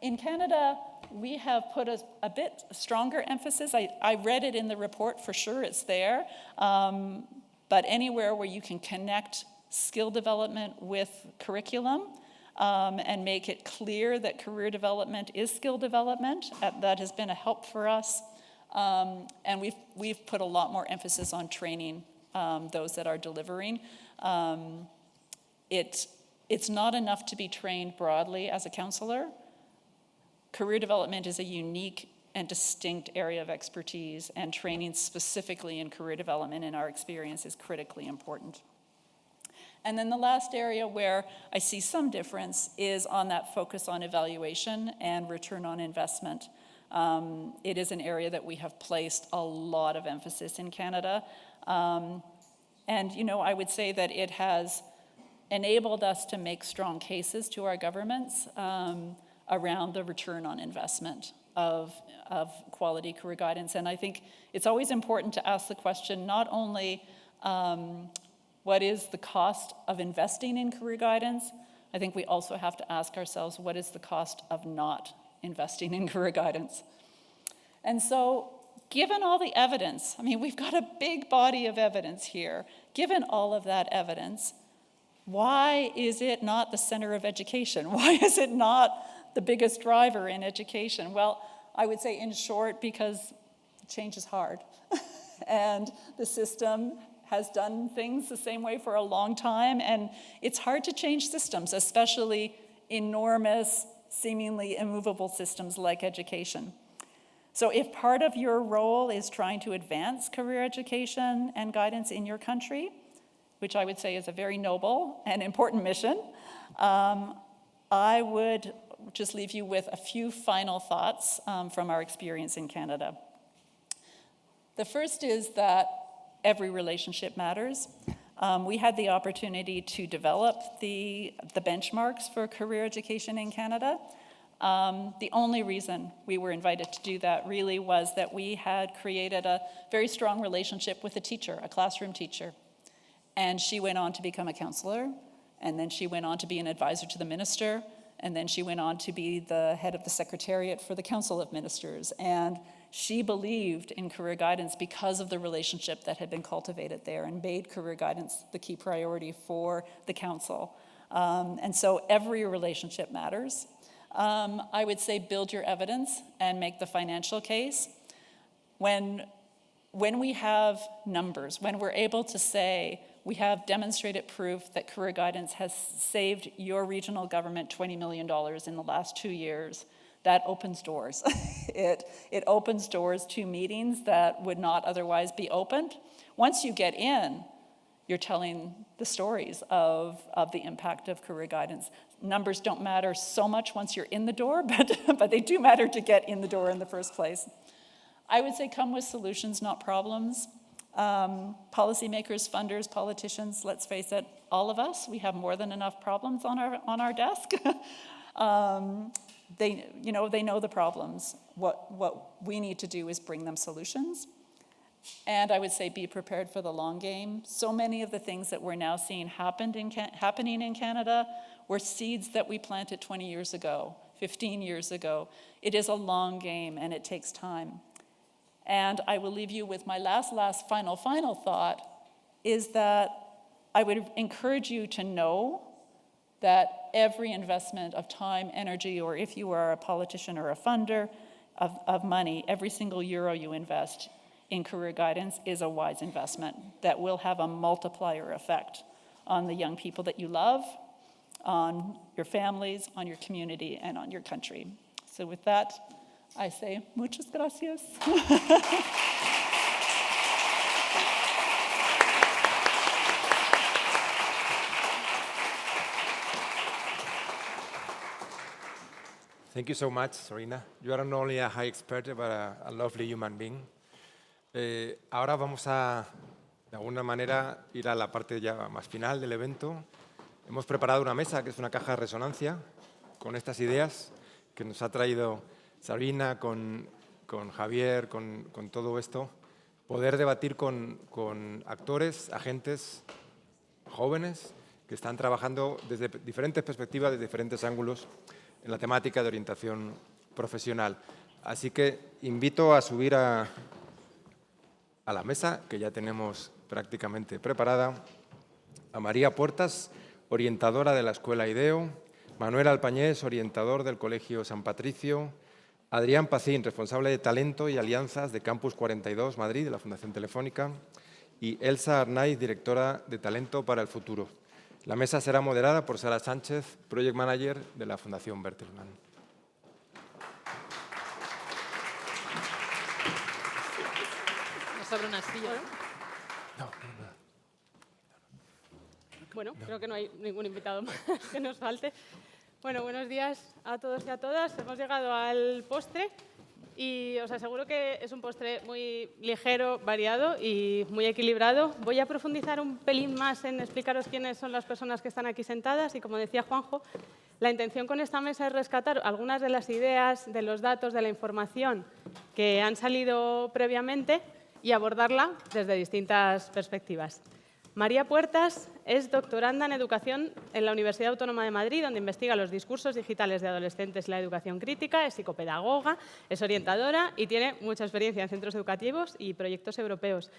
In Canada, we have put a bit stronger emphasis. I read it in the report, for sure, it's there. But anywhere where you can connect skill development with curriculum, and make it clear that career development is skill development. That has been a help for us. And we've put a lot more emphasis on training those that are delivering. It's not enough to be trained broadly as a counselor. Career development is a unique and distinct area of expertise, and training specifically in career development, in our experience, is critically important. And then the last area where I see some difference is on that focus on evaluation and return on investment. It is an area that we have placed a lot of emphasis in Canada. And, I would say that it has enabled us to make strong cases to our governments around the return on investment of quality career guidance. And I think it's always important to ask the question, not only what is the cost of investing in career guidance? I think we also have to ask ourselves, what is the cost of not investing in career guidance? And so, given all the evidence, we've got a big body of evidence here. Given all of that evidence, why is it not the center of education? Why is it not the biggest driver in education? Well, I would say in short, because change is hard. And the system has done things the same way for a long time, and it's hard to change systems, especially enormous, seemingly immovable systems like education. So if part of your role is trying to advance career education and guidance in your country, which I would say is a very noble and important mission, I would just leave you with a few final thoughts from our experience in Canada. The first is that every relationship matters. We had the opportunity to develop the benchmarks for career education in Canada. The only reason we were invited to do that really was that we had created a very strong relationship with a teacher, a classroom teacher. And she went on to become a counselor, and then she went on to be an advisor to the minister, and then she went on to be the head of the secretariat for the Council of Ministers. And she believed in career guidance because of the relationship that had been cultivated there, and made career guidance the key priority for the council. And so every relationship matters. I would say build your evidence and make the financial case. When we have numbers, when we're able to say we have demonstrated proof that career guidance has saved your regional government $20 million in the last 2 years, that opens doors. It opens doors to meetings that would not otherwise be opened. Once you get in, you're telling the stories of the impact of career guidance. Numbers don't matter so much once you're in the door, but they do matter to get in the door in the first place. I would say come with solutions, not problems. Policymakers, funders, politicians, let's face it, all of us, we have more than enough problems on our desk. They know the problems. What we need to do is bring them solutions. And I would say be prepared for the long game. So many of the things that we're now seeing happening in Canada were seeds that we planted 20 years ago, 15 years ago. It is a long game, and it takes time. And I will leave you with my last final thought, is that I would encourage you to know that every investment of time, energy, or if you are a politician or a funder of money, every single euro you invest in career guidance is a wise investment that will have a multiplier effect on the young people that you love, on your families, on your community, and on your country. So with that, I say muchas gracias. Thank you so much, Sarina. You are not only a high expert, but a lovely human being. Ahora vamos a, de alguna manera, ir a la parte ya más final del evento. Hemos preparado una mesa, que es una caja de resonancia, con estas ideas que nos ha traído Sarina, con Javier, con todo esto. Poder debatir con actores, agentes jóvenes que están trabajando desde diferentes perspectivas, desde diferentes ángulos en la temática de orientación profesional. Así que invito a subir a la mesa, que ya tenemos prácticamente preparada, a María Puertas, orientadora de la Escuela IDEO, Manuel Alpañés, orientador del Colegio San Patricio, Adrián Pacín, responsable de Talento y Alianzas de Campus 42 Madrid, de la Fundación Telefónica, y Elsa Arnaiz, directora de Talento para el Futuro. La mesa será moderada por Sara Sánchez, Project Manager de la Fundación Bertelsmann. Sobre una silla. Bueno, creo que no hay ningún invitado más que nos falte. Bueno, buenos días a todos y a todas. Hemos llegado al postre y os aseguro que es un postre muy ligero, variado y muy equilibrado. Voy a profundizar un pelín más en explicaros quiénes son las personas que están aquí sentadas y, como decía Juanjo, la intención con esta mesa es rescatar algunas de las ideas, de los datos, de la información que han salido previamente y abordarla desde distintas perspectivas. María Puertas es doctoranda en Educación en la Universidad Autónoma de Madrid, donde investiga los discursos digitales de adolescentes y la educación crítica, es psicopedagoga, es orientadora y tiene mucha experiencia en centros educativos y proyectos europeos.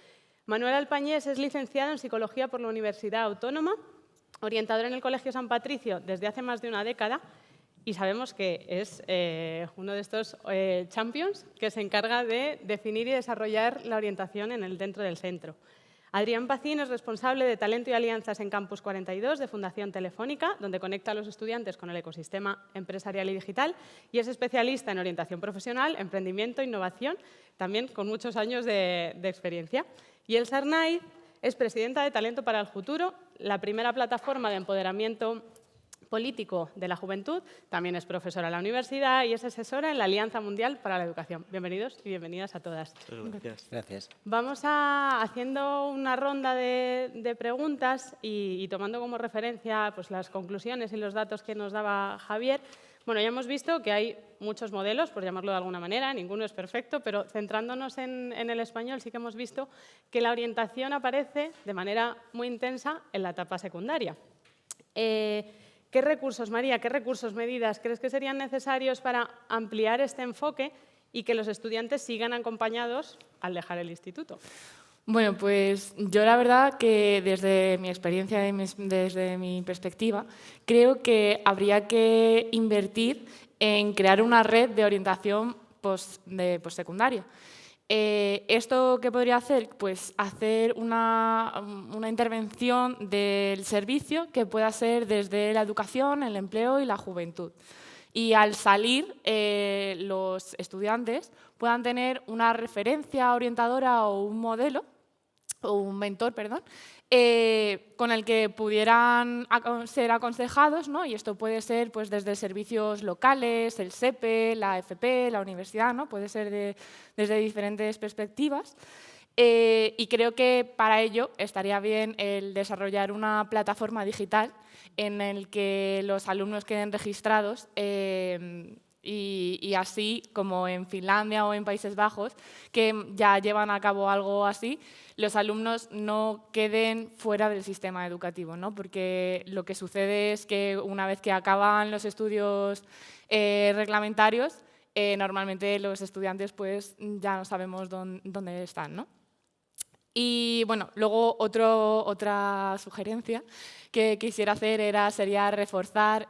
Manuel Alpañés es licenciado en Psicología por la Universidad Autónoma, orientador en el Colegio San Patricio desde hace más de una década y sabemos que es uno de estos champions que se encarga de definir y desarrollar la orientación dentro del centro. Adrián Pacín es responsable de Talento y Alianzas en Campus 42 de Fundación Telefónica, donde conecta a los estudiantes con el ecosistema empresarial y digital, y es especialista en orientación profesional, emprendimiento e innovación, también con muchos años de experiencia. Y Elsa Arnaiz es presidenta de Talento para el Futuro, la primera plataforma de empoderamiento político de la juventud, también es profesora en la universidad y es asesora en la Alianza Mundial para la Educación. Bienvenidos y bienvenidas a todas. Gracias. Gracias. Vamos haciendo una ronda de preguntas y tomando como referencia pues, las conclusiones y los datos que nos daba Javier. Bueno, ya hemos visto que hay muchos modelos, por llamarlo de alguna manera, ninguno es perfecto, pero centrándonos en el español sí que hemos visto que la orientación aparece de manera muy intensa en la etapa secundaria. ¿Qué recursos, María, qué recursos, medidas crees que serían necesarios para ampliar este enfoque y que los estudiantes sigan acompañados al dejar el instituto? Bueno, pues yo la verdad que desde mi experiencia y desde mi perspectiva, creo que habría que invertir en crear una red de orientación postsecundaria. ¿Esto qué podría hacer? Pues hacer una intervención del servicio que pueda ser desde la educación, el empleo y la juventud. Y al salir, los estudiantes puedan tener una referencia orientadora o un modelo, o un mentor, perdón, con el que pudieran ser aconsejados, ¿no? Y esto puede ser pues, desde servicios locales, el SEPE, la FP, la universidad, ¿no? Puede ser desde diferentes perspectivas. Y creo que para ello estaría bien el desarrollar una plataforma digital en la que los alumnos queden registrados y así, como en Finlandia o en Países Bajos, que ya llevan a cabo algo así, los alumnos no queden fuera del sistema educativo, ¿no? Porque lo que sucede es que una vez que acaban los estudios reglamentarios, normalmente los estudiantes pues, ya no sabemos dónde están, ¿no? Y bueno, luego otra sugerencia que quisiera hacer sería reforzar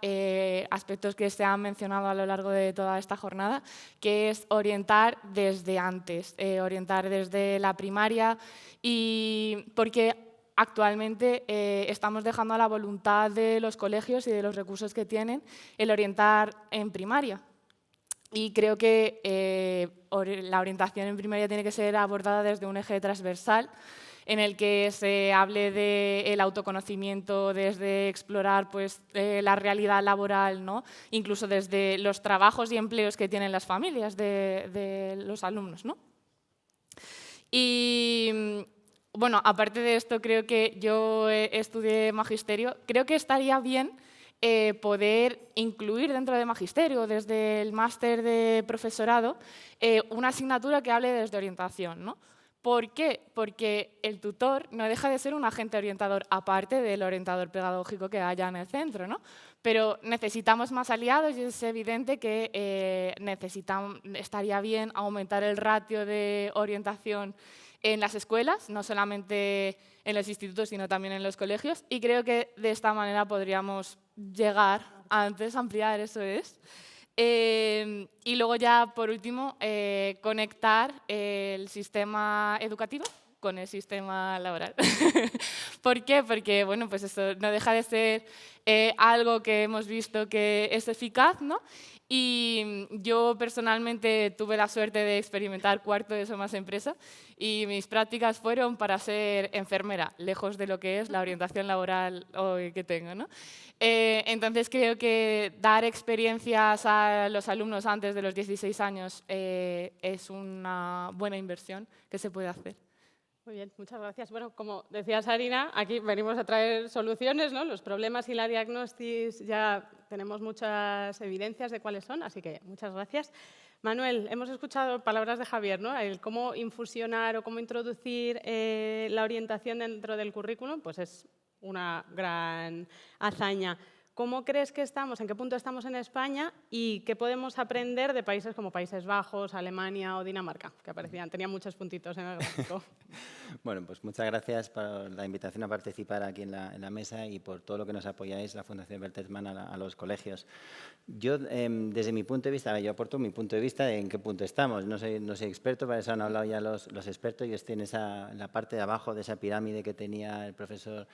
aspectos que se han mencionado a lo largo de toda esta jornada, que es orientar desde antes, orientar desde la primaria, y porque actualmente estamos dejando a la voluntad de los colegios y de los recursos que tienen el orientar en primaria. Y creo que la orientación en primaria tiene que ser abordada desde un eje transversal en el que se hable del autoconocimiento desde explorar pues, la realidad laboral, ¿no? Incluso desde los trabajos y empleos que tienen las familias de los alumnos, ¿no? Y bueno, aparte de esto, creo que yo estudié magisterio, creo que estaría bien poder incluir dentro de magisterio, desde el máster de profesorado, una asignatura que hable desde orientación, ¿no? ¿Por qué? Porque el tutor no deja de ser un agente orientador, aparte del orientador pedagógico que haya en el centro, ¿no? Pero necesitamos más aliados y es evidente que estaría bien aumentar el ratio de orientación en las escuelas, no solamente en los institutos, sino también en los colegios. Y creo que de esta manera podríamos llegar antes, ampliar, eso es. Y luego ya, por último, conectar el sistema educativo con el sistema laboral. ¿Por qué? Porque bueno, pues eso no deja de ser algo que hemos visto que es eficaz, ¿no? Y yo personalmente tuve la suerte de experimentar cuarto de ESO más empresa y mis prácticas fueron para ser enfermera, lejos de lo que es la orientación laboral hoy que tengo, ¿no? Entonces creo que dar experiencias a los alumnos antes de los 16 años es una buena inversión que se puede hacer. Muy bien, muchas gracias. Bueno, como decía Sarina, aquí venimos a traer soluciones, ¿no? Los problemas y la diagnosis ya tenemos muchas evidencias de cuáles son, así que muchas gracias. Manuel, hemos escuchado palabras de Javier, ¿no? El cómo infusionar o cómo introducir la orientación dentro del currículum, pues es una gran hazaña. ¿Cómo crees que estamos, en qué punto estamos en España y qué podemos aprender de países como Países Bajos, Alemania o Dinamarca? Que tenían muchos puntitos en el gráfico. Bueno, pues muchas gracias por la invitación a participar aquí en la mesa y por todo lo que nos apoyáis, la Fundación Bertelsmann, a los colegios. Yo, desde mi punto de vista, yo aporto mi punto de vista de en qué punto estamos. No soy experto, para eso han hablado ya los expertos. Yo estoy en la parte de abajo de esa pirámide que tenía el profesor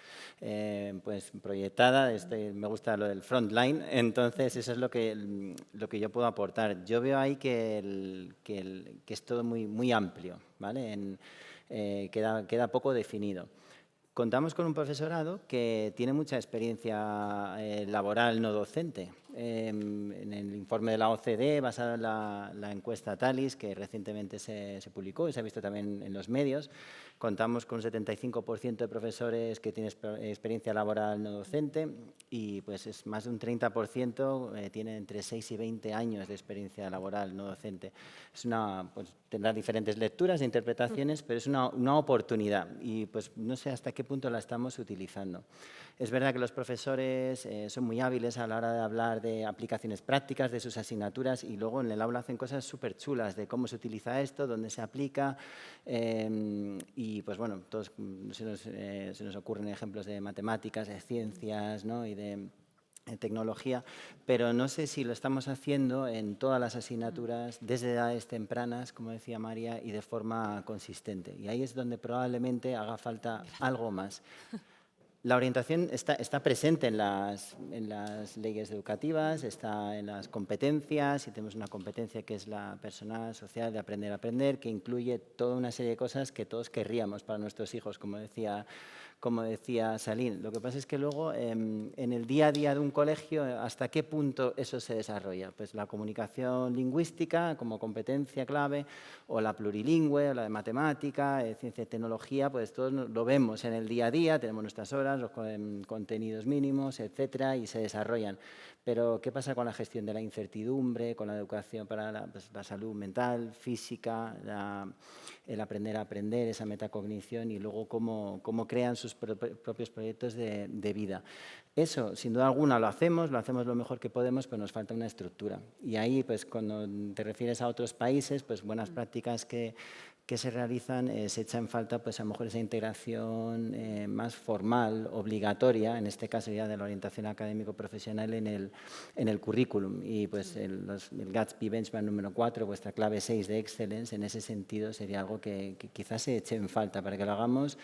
pues proyectada. Me gusta lo del frontline, entonces eso es lo que yo puedo aportar. Yo veo ahí que es todo muy amplio, ¿vale? Queda poco definido. Contamos con un profesorado que tiene mucha experiencia laboral no docente. En el informe de la OCDE, basado en la encuesta TALIS, que recientemente se publicó y se ha visto también en los medios, contamos con un 75% de profesores que tienen experiencia laboral no docente y pues es más de un 30% tiene entre 6 y 20 años de experiencia laboral no docente. Pues, tendrá diferentes lecturas e interpretaciones, pero es una oportunidad y pues no sé hasta qué punto la estamos utilizando. Es verdad que los profesores son muy hábiles a la hora de hablar de aplicaciones prácticas de sus asignaturas y luego en el aula hacen cosas súper chulas de cómo se utiliza esto, dónde se aplica y pues bueno, todos se nos ocurren ejemplos de matemáticas, de ciencias, ¿no? Y de tecnología, pero no sé si lo estamos haciendo en todas las asignaturas desde edades tempranas, como decía María, y de forma consistente. Y ahí es donde probablemente haga falta algo más. La orientación está presente en las leyes educativas, está en las competencias, y tenemos una competencia que es la personal, social, de aprender a aprender, que incluye toda una serie de cosas que todos querríamos para nuestros hijos, como decía Salín. Lo que pasa es que luego, en el día a día de un colegio, ¿hasta qué punto eso se desarrolla? Pues la comunicación lingüística como competencia clave, o la plurilingüe, o la de matemática, ciencia y tecnología, pues todos lo vemos en el día a día, tenemos nuestras horas, los contenidos mínimos, etcétera, y se desarrollan. Pero, ¿qué pasa con la gestión de la incertidumbre, con la educación para la salud mental, física, el aprender a aprender, esa metacognición y luego cómo crean sus propios proyectos de vida? Eso, sin duda alguna, lo hacemos lo mejor que podemos, pero nos falta una estructura. Y ahí, pues, cuando te refieres a otros países, pues buenas prácticas que se realizan, se echa en falta pues a lo mejor esa integración más formal, obligatoria, en este caso ya de la orientación académico-profesional en el currículum. Y pues el Gatsby Benchmark número 4, vuestra clave 6 de Excellence, en ese sentido sería algo que quizás se eche en falta para que lo hagamos,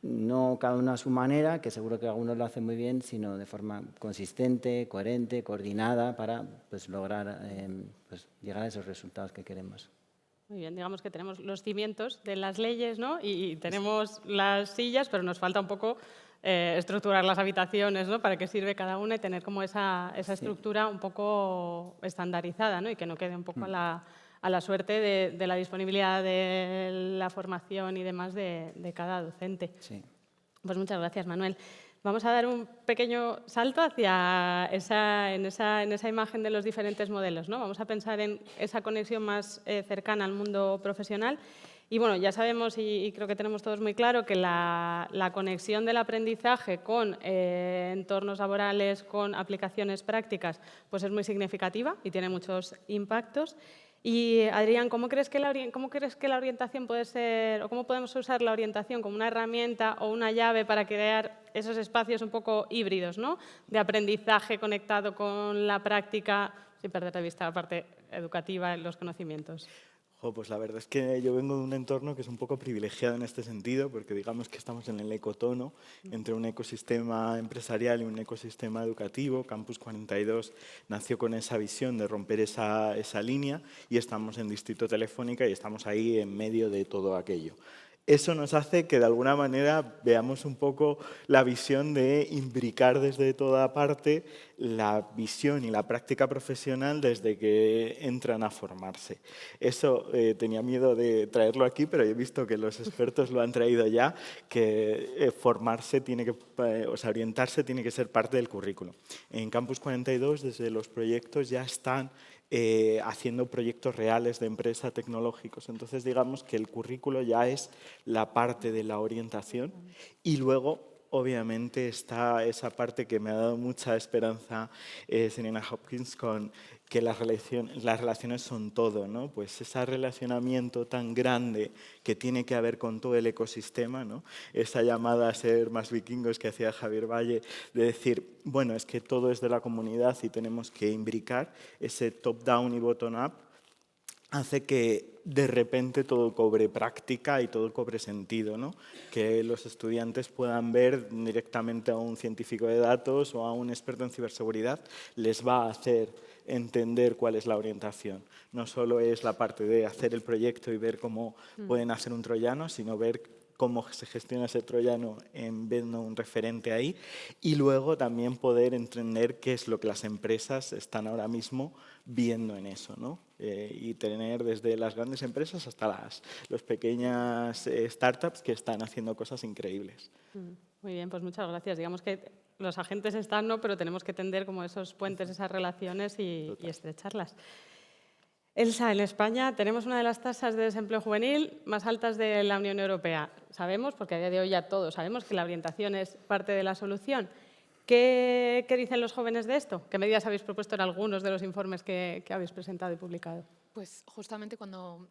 no cada uno a su manera, que seguro que algunos lo hacen muy bien, sino de forma consistente, coherente, coordinada, para pues lograr pues, llegar a esos resultados que queremos. Muy bien, digamos que tenemos los cimientos de las leyes, ¿no? Y tenemos las sillas, pero nos falta un poco estructurar las habitaciones, ¿no? Para qué sirve cada una y tener como esa estructura un poco estandarizada, ¿no? Y que no quede un poco a la suerte de la disponibilidad de la formación y demás de cada docente. Sí. Pues muchas gracias, Manuel. Vamos a dar un pequeño salto hacia esa imagen de los diferentes modelos, ¿no? Vamos a pensar en esa conexión más cercana al mundo profesional. Y bueno, ya sabemos y creo que tenemos todos muy claro que la conexión del aprendizaje con entornos laborales, con aplicaciones prácticas, pues es muy significativa y tiene muchos impactos. Y Adrián, ¿cómo crees que la orientación puede ser, o cómo podemos usar la orientación como una herramienta o una llave para crear esos espacios un poco híbridos, ¿no? De aprendizaje conectado con la práctica, sin perder de vista la parte educativa en los conocimientos? Pues la verdad es que yo vengo de un entorno que es un poco privilegiado en este sentido, porque digamos que estamos en el ecotono entre un ecosistema empresarial y un ecosistema educativo. Campus 42 nació con esa visión de romper esa línea y estamos en Distrito Telefónica y estamos ahí en medio de todo aquello. Eso nos hace que de alguna manera veamos un poco la visión de imbricar desde toda parte la visión y la práctica profesional desde que entran a formarse. Eso tenía miedo de traerlo aquí, pero he visto que los expertos lo han traído ya, que formarse tiene que, orientarse tiene que ser parte del currículo. En Campus 42, desde los proyectos ya están haciendo proyectos reales de empresa tecnológicos. Entonces, digamos que el currículo ya es la parte de la orientación y luego, obviamente, está esa parte que me ha dado mucha esperanza, Serena Hopkins, con que las relaciones son todo, ¿no? Pues ese relacionamiento tan grande que tiene que haber con todo el ecosistema, ¿no? Esa llamada a ser más vikingos que hacía Javier Valle, de decir, bueno, es que todo es de la comunidad y tenemos que imbricar ese top-down y bottom-up, hace que de repente todo cobre práctica y todo cobre sentido, ¿no? Que los estudiantes puedan ver directamente a un científico de datos o a un experto en ciberseguridad, les va a hacer entender cuál es la orientación. No solo es la parte de hacer el proyecto y ver cómo pueden hacer un troyano, sino ver cómo se gestiona ese troyano viendo un referente ahí y luego también poder entender qué es lo que las empresas están ahora mismo viendo en eso, ¿no? Y tener desde las grandes empresas hasta las pequeñas startups que están haciendo cosas increíbles. Muy bien, pues muchas gracias. Digamos que los agentes están, ¿no? Pero tenemos que tender como esos puentes, esas relaciones y estrecharlas. Elsa, en España tenemos una de las tasas de desempleo juvenil más altas de la Unión Europea. Sabemos, porque a día de hoy ya todos sabemos, que la orientación es parte de la solución. ¿Qué dicen los jóvenes de esto? ¿Qué medidas habéis propuesto en algunos de los informes que habéis presentado y publicado? Pues justamente cuando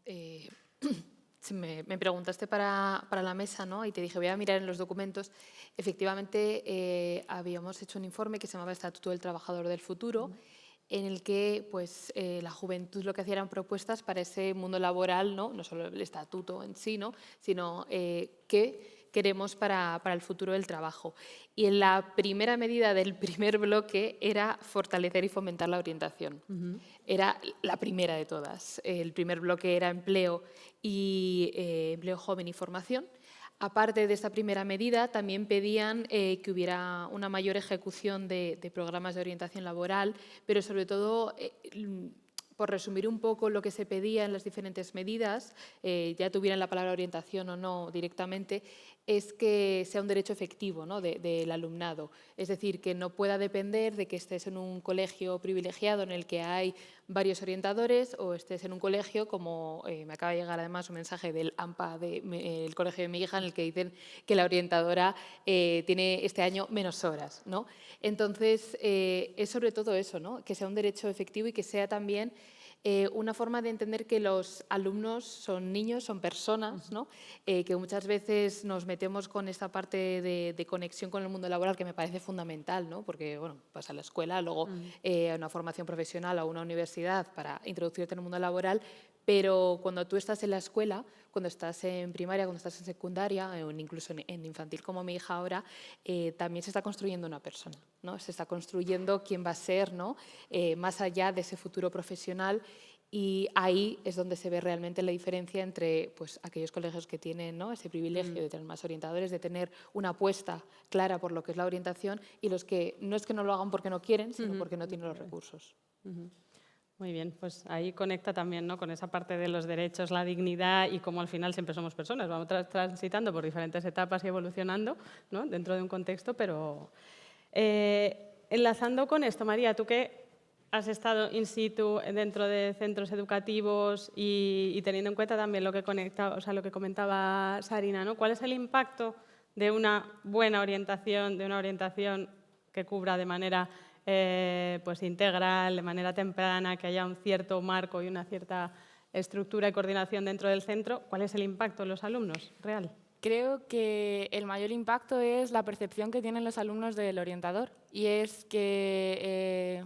me preguntaste para la mesa, ¿no? Y te dije, voy a mirar en los documentos, efectivamente habíamos hecho un informe que se llamaba Estatuto del Trabajador del Futuro, en el que pues, la juventud lo que hacía eran propuestas para ese mundo laboral, no solo el estatuto en sí, ¿no? Sino qué queremos para el futuro del trabajo. Y en la primera medida del primer bloque era fortalecer y fomentar la orientación. Era la primera de todas. El primer bloque era empleo joven y formación. Aparte de esta primera medida, también pedían que hubiera una mayor ejecución de programas de orientación laboral, pero sobre todo, por resumir un poco lo que se pedía en las diferentes medidas, ya tuvieran la palabra orientación o no directamente, es que sea un derecho efectivo, ¿no? del alumnado. Es decir, que no pueda depender de que estés en un colegio privilegiado en el que hay varios orientadores o estés en un colegio, como me acaba de llegar además un mensaje del AMPA, del colegio de mi hija, en el que dicen que la orientadora tiene este año menos horas, ¿no? Entonces, es sobre todo eso, ¿no? Que sea un derecho efectivo y que sea también una forma de entender que los alumnos son niños, son personas, ¿no? Que muchas veces nos metemos con esta parte de conexión con el mundo laboral que me parece fundamental, ¿no? Porque bueno, vas a la escuela, luego a una formación profesional o a una universidad para introducirte en el mundo laboral, pero cuando tú estás en la escuela, cuando estás en primaria, cuando estás en secundaria, o incluso en infantil como mi hija ahora, también se está construyendo una persona, ¿no? Se está construyendo quién va a ser, ¿no? Más allá de ese futuro profesional Y ahí es donde se ve realmente la diferencia entre pues, aquellos colegios que tienen, ¿no?, ese privilegio de tener más orientadores, de tener una apuesta clara por lo que es la orientación, y los que no es que no lo hagan porque no quieren, sino porque no tienen los recursos. Muy bien, pues ahí conecta también, ¿no?, con esa parte de los derechos, la dignidad y cómo al final siempre somos personas, vamos transitando por diferentes etapas y evolucionando, ¿no?, dentro de un contexto, pero enlazando con esto, María, tú que has estado in situ dentro de centros educativos y teniendo en cuenta también lo que comentaba Sarina, ¿no?, ¿cuál es el impacto de una buena orientación, de una orientación que cubra de manera pues integral, de manera temprana, que haya un cierto marco y una cierta estructura y coordinación dentro del centro? ¿Cuál es el impacto en los alumnos real? Creo que el mayor impacto es la percepción que tienen los alumnos del orientador. Y es que,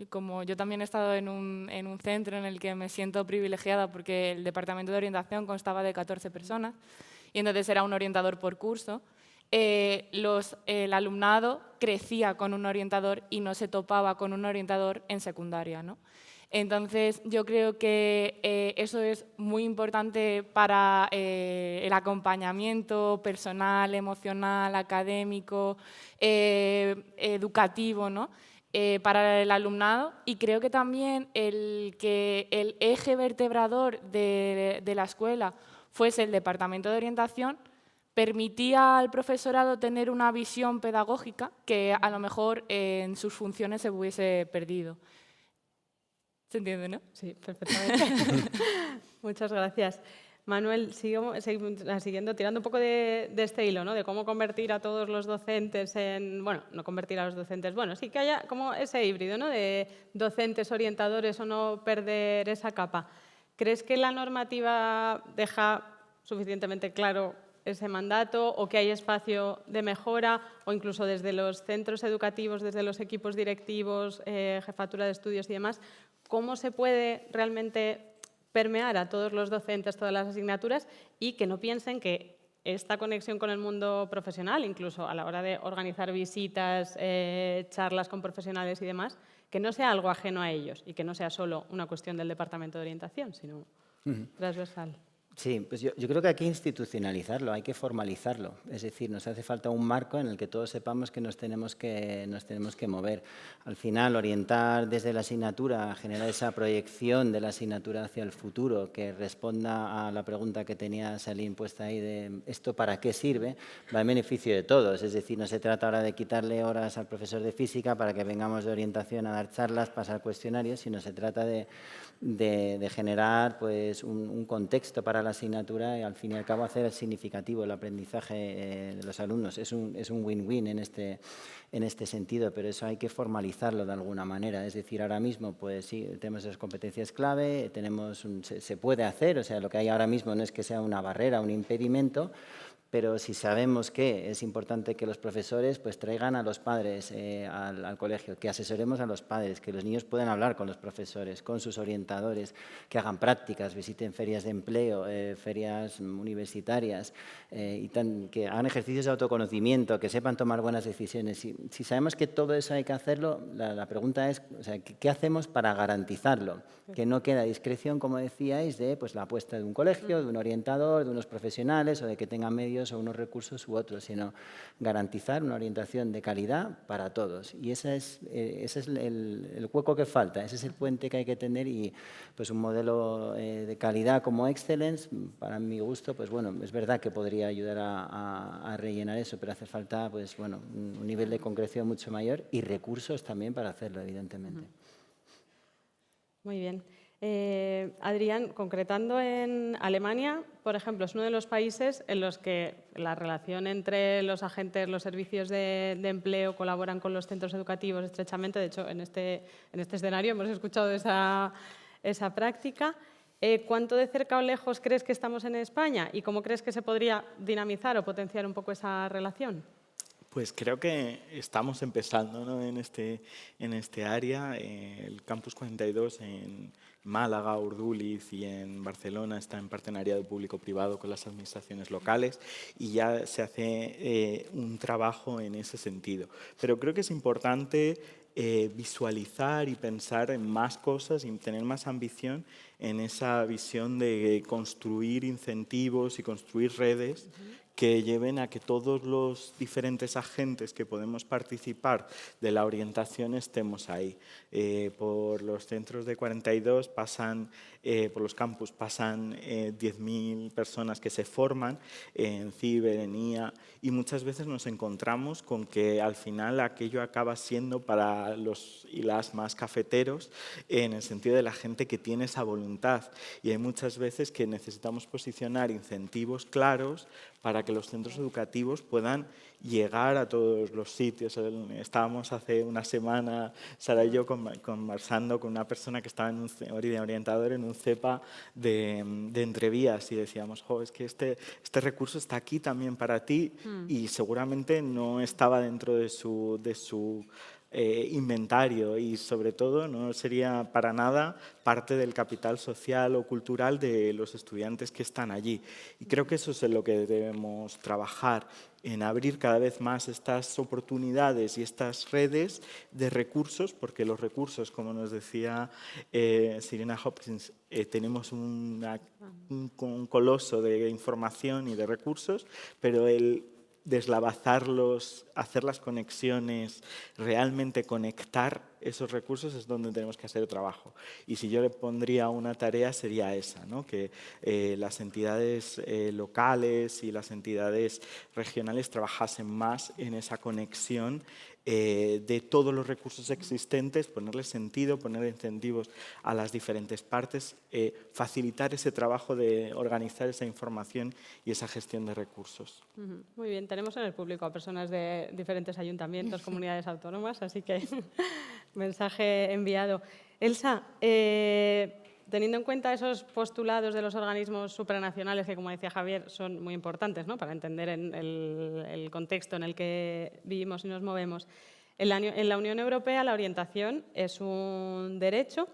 como yo también he estado en un centro en el que me siento privilegiada porque el departamento de orientación constaba de 14 personas y entonces era un orientador por curso, el alumnado crecía con un orientador y no se topaba con un orientador en secundaria, ¿no? Entonces, yo creo que eso es muy importante para el acompañamiento personal, emocional, académico, educativo, ¿no?, para el alumnado. Y creo que también que el eje vertebrador de la escuela fuese el departamento de orientación permitía al profesorado tener una visión pedagógica que a lo mejor en sus funciones se hubiese perdido. ¿Se entiende, no? Sí, perfectamente. Muchas gracias. Manuel, siguiendo, tirando un poco de este hilo, ¿no?, de cómo convertir a todos los docentes en... Bueno, no convertir a los docentes, bueno, sí que haya como ese híbrido, ¿no?, de docentes, orientadores o no perder esa capa. ¿Crees que la normativa deja suficientemente claro ese mandato o que hay espacio de mejora o incluso desde los centros educativos, desde los equipos directivos, jefatura de estudios y demás? ¿Cómo se puede realmente permear a todos los docentes, todas las asignaturas y que no piensen que esta conexión con el mundo profesional, incluso a la hora de organizar visitas, charlas con profesionales y demás, que no sea algo ajeno a ellos y que no sea solo una cuestión del Departamento de Orientación, sino transversal? Sí, pues yo creo que hay que institucionalizarlo, hay que formalizarlo. Es decir, nos hace falta un marco en el que todos sepamos que nos tenemos que mover. Al final, orientar desde la asignatura, generar esa proyección de la asignatura hacia el futuro, que responda a la pregunta que tenía Salim puesta ahí de ¿esto para qué sirve?, va en beneficio de todos. Es decir, no se trata ahora de quitarle horas al profesor de física para que vengamos de orientación a dar charlas, pasar cuestionarios, sino se trata de generar pues, un contexto para la asignatura y al fin y al cabo hacer significativo el aprendizaje de los alumnos. Es un win-win en este sentido, pero eso hay que formalizarlo de alguna manera. Es decir, ahora mismo pues sí, tenemos esas competencias clave, se puede hacer, o sea, lo que hay ahora mismo no es que sea una barrera, un impedimento, pero si sabemos que es importante que los profesores pues, traigan a los padres al colegio, que asesoremos a los padres, que los niños puedan hablar con los profesores, con sus orientadores, que hagan prácticas, visiten ferias de empleo, ferias universitarias, que hagan ejercicios de autoconocimiento, que sepan tomar buenas decisiones. Si sabemos que todo eso hay que hacerlo, la pregunta es, o sea, ¿qué hacemos para garantizarlo? Que no quede a discreción, como decíais, de pues, la apuesta de un colegio, de un orientador, de unos profesionales o de que tengan medios o unos recursos u otros, sino garantizar una orientación de calidad para todos. Y ese es el hueco que falta, ese es el puente que hay que tener y pues, un modelo de calidad como Excellence, para mi gusto, pues bueno, es verdad que podría ayudar a rellenar eso, pero hace falta pues, bueno, un nivel de concreción mucho mayor y recursos también para hacerlo, evidentemente. Muy bien. Adrián, concretando en Alemania, por ejemplo, es uno de los países en los que la relación entre los agentes, los servicios de empleo colaboran con los centros educativos estrechamente. De hecho, en este escenario hemos escuchado esa práctica. ¿Cuánto de cerca o lejos crees que estamos en España y cómo crees que se podría dinamizar o potenciar un poco esa relación? Pues creo que estamos empezando, ¿no?, en este área. El Campus 42, Málaga, Urduliz y en Barcelona está en partenariado público-privado con las administraciones locales y ya se hace un trabajo en ese sentido. Pero creo que es importante visualizar y pensar en más cosas y tener más ambición en esa visión de construir incentivos y construir redes que lleven a que todos los diferentes agentes que podemos participar de la orientación estemos ahí. Por los centros de 42 pasan, por los campus pasan 10.000 personas que se forman en ciber, en IA, y muchas veces nos encontramos con que al final aquello acaba siendo para los y las más cafeteros en el sentido de la gente que tiene esa voluntad. Y hay muchas veces que necesitamos posicionar incentivos claros para que los centros educativos puedan llegar a todos los sitios. Estábamos hace una semana, Sara y yo, conversando con una persona que estaba en un orientador en un CEPA de Entrevías y decíamos, jo, es que este recurso está aquí también para ti y seguramente no estaba dentro de su inventario y sobre todo no sería para nada parte del capital social o cultural de los estudiantes que están allí. Y creo que eso es en lo que debemos trabajar, en abrir cada vez más estas oportunidades y estas redes de recursos, porque los recursos, como nos decía Sirena Hopkins, tenemos un coloso de información y de recursos, pero el deslavazarlos, hacer las conexiones, realmente conectar esos recursos es donde tenemos que hacer el trabajo. Y si yo le pondría una tarea sería esa, ¿no? Que las entidades locales y las entidades regionales trabajasen más en esa conexión de todos los recursos existentes, ponerle sentido, poner incentivos a las diferentes partes, facilitar ese trabajo de organizar esa información y esa gestión de recursos. Muy bien, tenemos en el público a personas de diferentes ayuntamientos, comunidades autónomas, así que mensaje enviado. Elsa, teniendo en cuenta esos postulados de los organismos supranacionales que, como decía Javier, son muy importantes, ¿no?, para entender el contexto en el que vivimos y nos movemos. En la Unión Europea la orientación es un derecho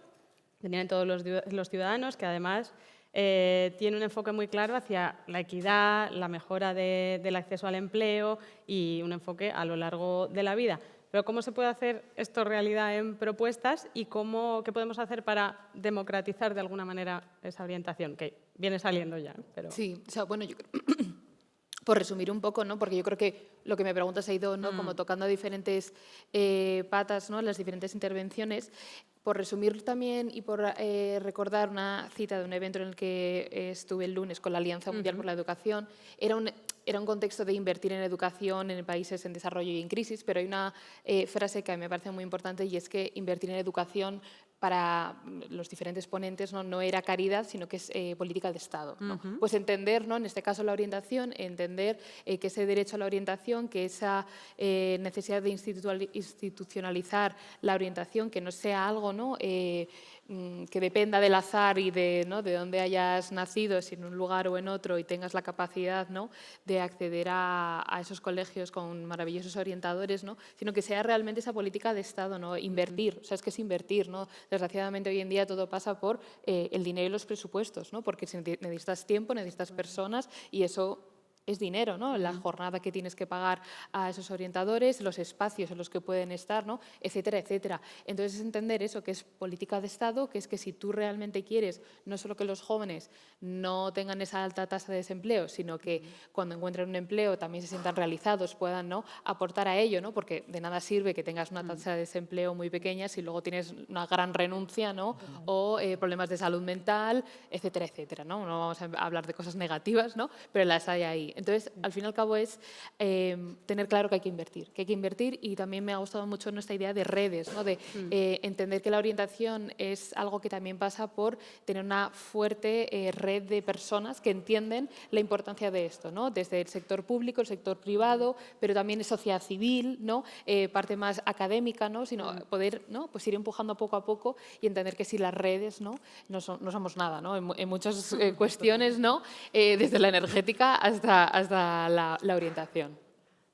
que tienen todos los ciudadanos, que además tiene un enfoque muy claro hacia la equidad, la mejora del acceso al empleo y un enfoque a lo largo de la vida. Pero ¿cómo se puede hacer esto realidad en propuestas y qué podemos hacer para democratizar de alguna manera esa orientación? Que viene saliendo ya. Pero... Sí, o sea, bueno, yo creo, por resumir un poco, ¿no? Porque yo creo que lo que me preguntas ha ido, ¿no?, como tocando diferentes patas, ¿no?, las diferentes intervenciones. Por resumir también y por recordar una cita de un evento en el que estuve el lunes con la Alianza Mundial por la Educación, era un contexto de invertir en educación en países en desarrollo y en crisis, pero hay una frase que a mí me parece muy importante y es que invertir en educación para los diferentes ponentes no era caridad, sino que es política de Estado, ¿no? Pues entender, ¿no?, en este caso la orientación, entender que ese derecho a la orientación, que esa necesidad de institucionalizar la orientación, que no sea algo, ¿no?, que dependa del azar y de dónde hayas nacido, si en un lugar o en otro, y tengas la capacidad, ¿no?, de acceder a esos colegios con maravillosos orientadores, ¿no?, sino que sea realmente esa política de Estado, ¿no?, invertir, o sea, es que es invertir, ¿no? Desgraciadamente hoy en día todo pasa por el dinero y los presupuestos, ¿no?, porque necesitas tiempo, necesitas personas y eso es dinero, ¿no?, la jornada que tienes que pagar a esos orientadores, los espacios en los que pueden estar, ¿no?, etcétera, etcétera. Entonces es entender eso, que es política de Estado, que es que si tú realmente quieres no solo que los jóvenes no tengan esa alta tasa de desempleo, sino que cuando encuentren un empleo también se sientan realizados, puedan, ¿no?, aportar a ello, ¿no?, porque de nada sirve que tengas una tasa de desempleo muy pequeña si luego tienes una gran renuncia, ¿no?, o problemas de salud mental, etcétera, etcétera, ¿no? No vamos a hablar de cosas negativas, ¿no?, pero las hay ahí. Entonces, al fin y al cabo es tener claro que hay que invertir y también me ha gustado mucho nuestra idea de redes, ¿no?, de entender que la orientación es algo que también pasa por tener una fuerte red de personas que entienden la importancia de esto, ¿no?, desde el sector público, el sector privado, pero también sociedad civil, ¿no?, parte más académica, ¿no?, sino poder, ¿no?, pues ir empujando poco a poco y entender que si las redes no somos nada, ¿no?, en muchas cuestiones, ¿no?, desde la energética hasta la orientación.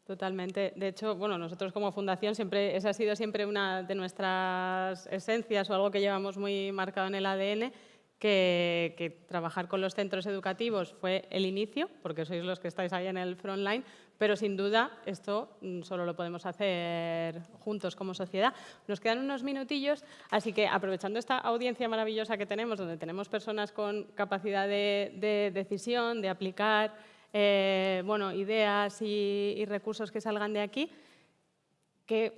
Totalmente. De hecho, bueno, nosotros como fundación siempre, esa ha sido siempre una de nuestras esencias o algo que llevamos muy marcado en el ADN, que trabajar con los centros educativos fue el inicio, porque sois los que estáis ahí en el frontline, pero sin duda esto solo lo podemos hacer juntos como sociedad. Nos quedan unos minutillos, así que aprovechando esta audiencia maravillosa que tenemos, donde tenemos personas con capacidad de decisión, de aplicar bueno, ideas y recursos que salgan de aquí, ¿qué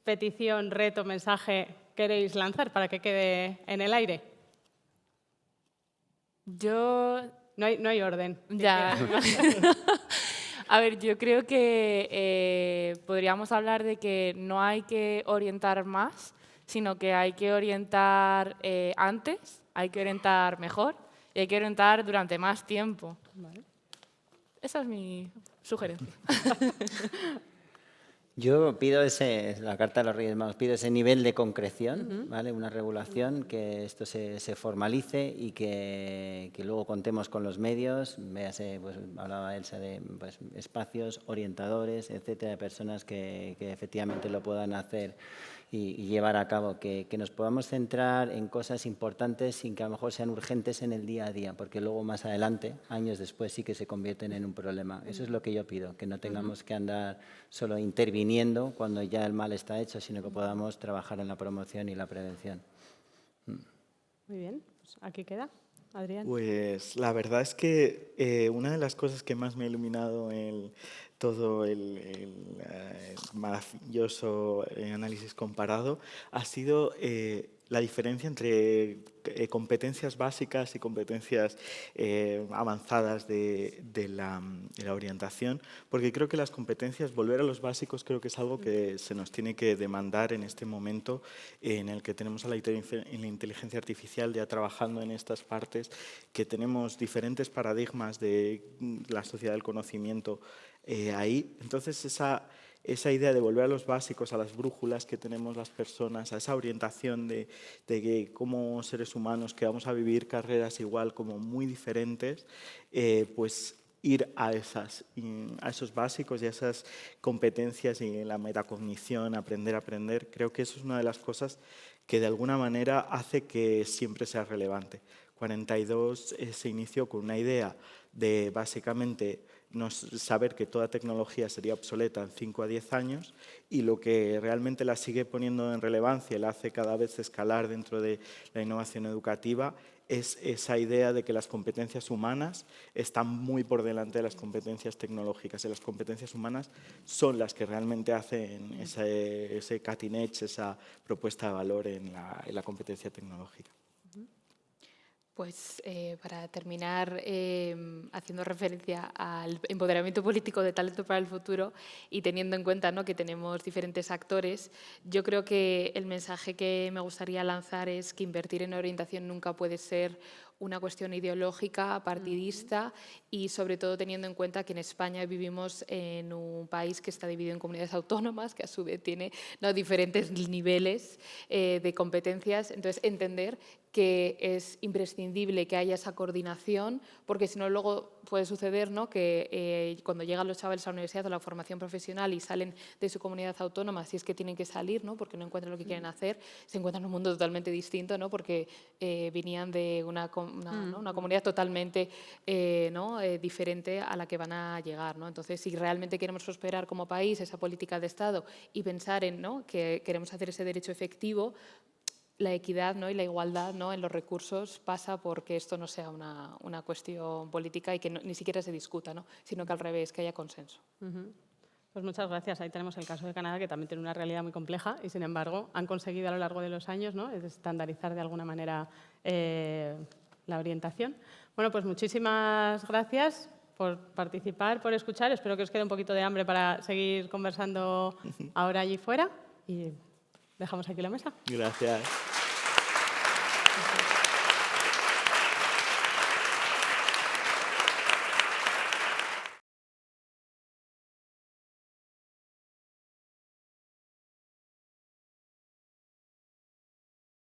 petición, reto, mensaje queréis lanzar para que quede en el aire? Yo... No hay orden. Ya. A ver, yo creo que podríamos hablar de que no hay que orientar más, sino que hay que orientar antes, hay que orientar mejor y hay que orientar durante más tiempo. Vale. Esa es mi sugerencia. Yo pido la Carta de los Reyes Magos, pido ese nivel de concreción, ¿vale? Una regulación, que esto se formalice y que luego contemos con los medios, véase, pues hablaba Elsa de pues, espacios, orientadores, etcétera, de personas que efectivamente lo puedan hacer y llevar a cabo, que nos podamos centrar en cosas importantes sin que a lo mejor sean urgentes en el día a día, porque luego más adelante, años después, sí que se convierten en un problema. Eso es lo que yo pido, que no tengamos que andar solo interviniendo cuando ya el mal está hecho, sino que podamos trabajar en la promoción y la prevención. Muy bien, pues aquí queda. Adrián. Pues la verdad es que una de las cosas que más me ha iluminado todo el maravilloso análisis comparado ha sido la diferencia entre competencias básicas y competencias avanzadas de la orientación, porque creo que las competencias, volver a los básicos, creo que es algo que se nos tiene que demandar en este momento en el que tenemos a la inteligencia artificial ya trabajando en estas partes, que tenemos diferentes paradigmas de la sociedad del conocimiento ahí. Entonces, esa idea de volver a los básicos, a las brújulas que tenemos las personas, a esa orientación de que como seres humanos que vamos a vivir carreras igual como muy diferentes, pues ir a esos básicos y a esas competencias y la metacognición, aprender, creo que eso es una de las cosas que de alguna manera hace que siempre sea relevante. 42 se inició con una idea de básicamente saber que toda tecnología sería obsoleta en 5 a 10 años, y lo que realmente la sigue poniendo en relevancia y la hace cada vez escalar dentro de la innovación educativa es esa idea de que las competencias humanas están muy por delante de las competencias tecnológicas, y las competencias humanas son las que realmente hacen ese cutting edge, esa propuesta de valor en la competencia tecnológica. Pues para terminar, haciendo referencia al empoderamiento político de Talento para el Futuro y teniendo en cuenta, ¿no?, que tenemos diferentes actores, yo creo que el mensaje que me gustaría lanzar es que invertir en orientación nunca puede ser una cuestión ideológica, partidista, y sobre todo teniendo en cuenta que en España vivimos en un país que está dividido en comunidades autónomas, que a su vez tiene, ¿no?, diferentes niveles de competencias. Entonces, entender que es imprescindible que haya esa coordinación, porque si no luego puede suceder, ¿no?, que cuando llegan los chavales a la universidad o a la formación profesional y salen de su comunidad autónoma, si es que tienen que salir, ¿no?, porque no encuentran lo que quieren hacer, se encuentran en un mundo totalmente distinto, ¿no?, porque venían de una comunidad totalmente diferente a la que van a llegar, ¿no? Entonces, si realmente queremos prosperar como país, esa política de Estado, y pensar en, ¿no?, que queremos hacer ese derecho efectivo, la equidad, ¿no?, y la igualdad, ¿no?, en los recursos pasa porque esto no sea una cuestión política y que ni siquiera se discuta, ¿no?, sino que al revés, que haya consenso. Pues muchas gracias. Ahí tenemos el caso de Canadá, que también tiene una realidad muy compleja y, sin embargo, han conseguido a lo largo de los años, ¿no?, estandarizar de alguna manera la orientación. Bueno, pues muchísimas gracias por participar, por escuchar. Espero que os quede un poquito de hambre para seguir conversando ahora allí fuera, y dejamos aquí la mesa. Gracias.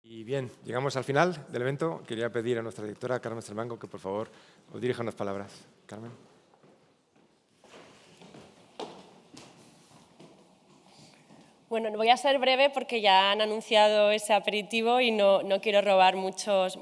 Y bien, llegamos al final del evento. Quería pedir a nuestra directora, Carmen Sermango, que por favor os dirija unas palabras. Carmen. Bueno, voy a ser breve porque ya han anunciado ese aperitivo y no quiero robar muchos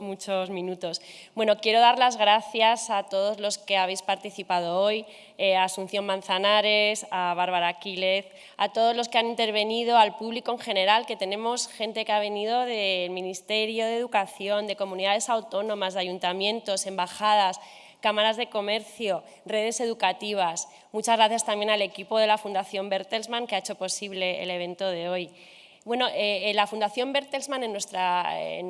minutos. Bueno, quiero dar las gracias a todos los que habéis participado hoy, a Asunción Manzanares, a Bárbara Quílez, a todos los que han intervenido, al público en general, que tenemos gente que ha venido del Ministerio de Educación, de comunidades autónomas, de ayuntamientos, embajadas, cámaras de comercio, redes educativas. Muchas gracias también al equipo de la Fundación Bertelsmann que ha hecho posible el evento de hoy. Bueno, la Fundación Bertelsmann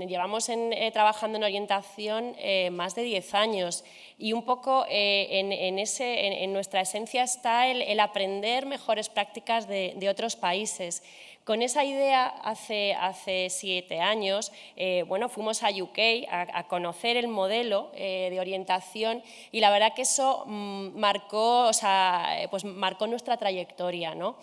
llevamos trabajando en orientación más de 10 años y un poco en nuestra esencia está el aprender mejores prácticas de otros países. Con esa idea, hace 7 años, fuimos a UK a conocer el modelo de orientación y la verdad que eso marcó nuestra trayectoria, ¿no?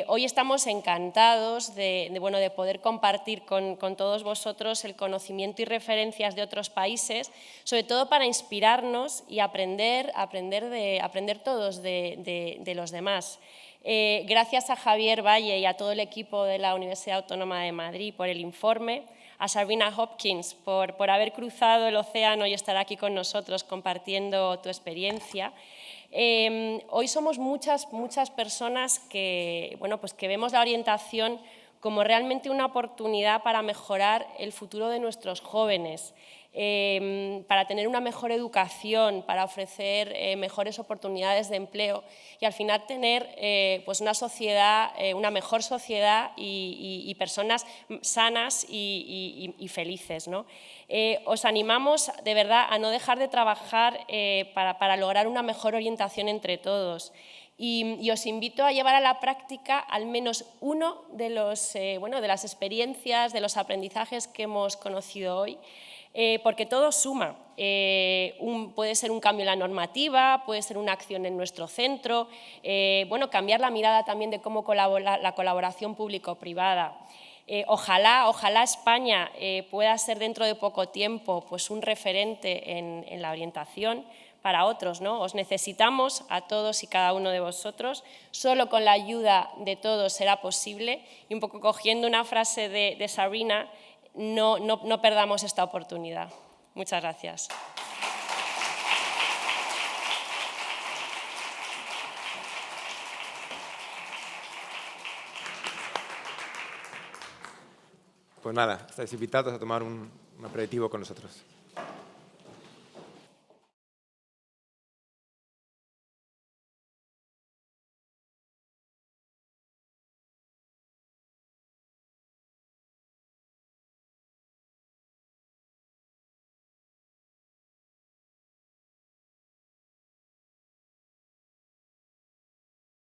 Hoy estamos encantados de poder compartir con todos vosotros el conocimiento y referencias de otros países, sobre todo para inspirarnos y aprender todos de los demás. Gracias a Javier Valle y a todo el equipo de la Universidad Autónoma de Madrid por el informe, a Sabrina Hopkins por haber cruzado el océano y estar aquí con nosotros compartiendo tu experiencia. Hoy somos muchas personas que vemos la orientación como realmente una oportunidad para mejorar el futuro de nuestros jóvenes, para tener una mejor educación, para ofrecer mejores oportunidades de empleo y al final tener una sociedad, una mejor sociedad y personas sanas y felices, ¿no? Os animamos de verdad a no dejar de trabajar para lograr una mejor orientación entre todos. Y os invito a llevar a la práctica al menos uno de las experiencias, de los aprendizajes que hemos conocido hoy, porque todo suma. Puede ser un cambio en la normativa, puede ser una acción en nuestro centro, cambiar la mirada también de cómo la colaboración público-privada. Ojalá España pueda ser dentro de poco tiempo un referente en la orientación para otros, ¿no? Os necesitamos a todos y cada uno de vosotros. Solo con la ayuda de todos será posible. Y un poco cogiendo una frase de Sabrina, no perdamos esta oportunidad. Muchas gracias. Pues nada, estáis invitados a tomar un aperitivo con nosotros.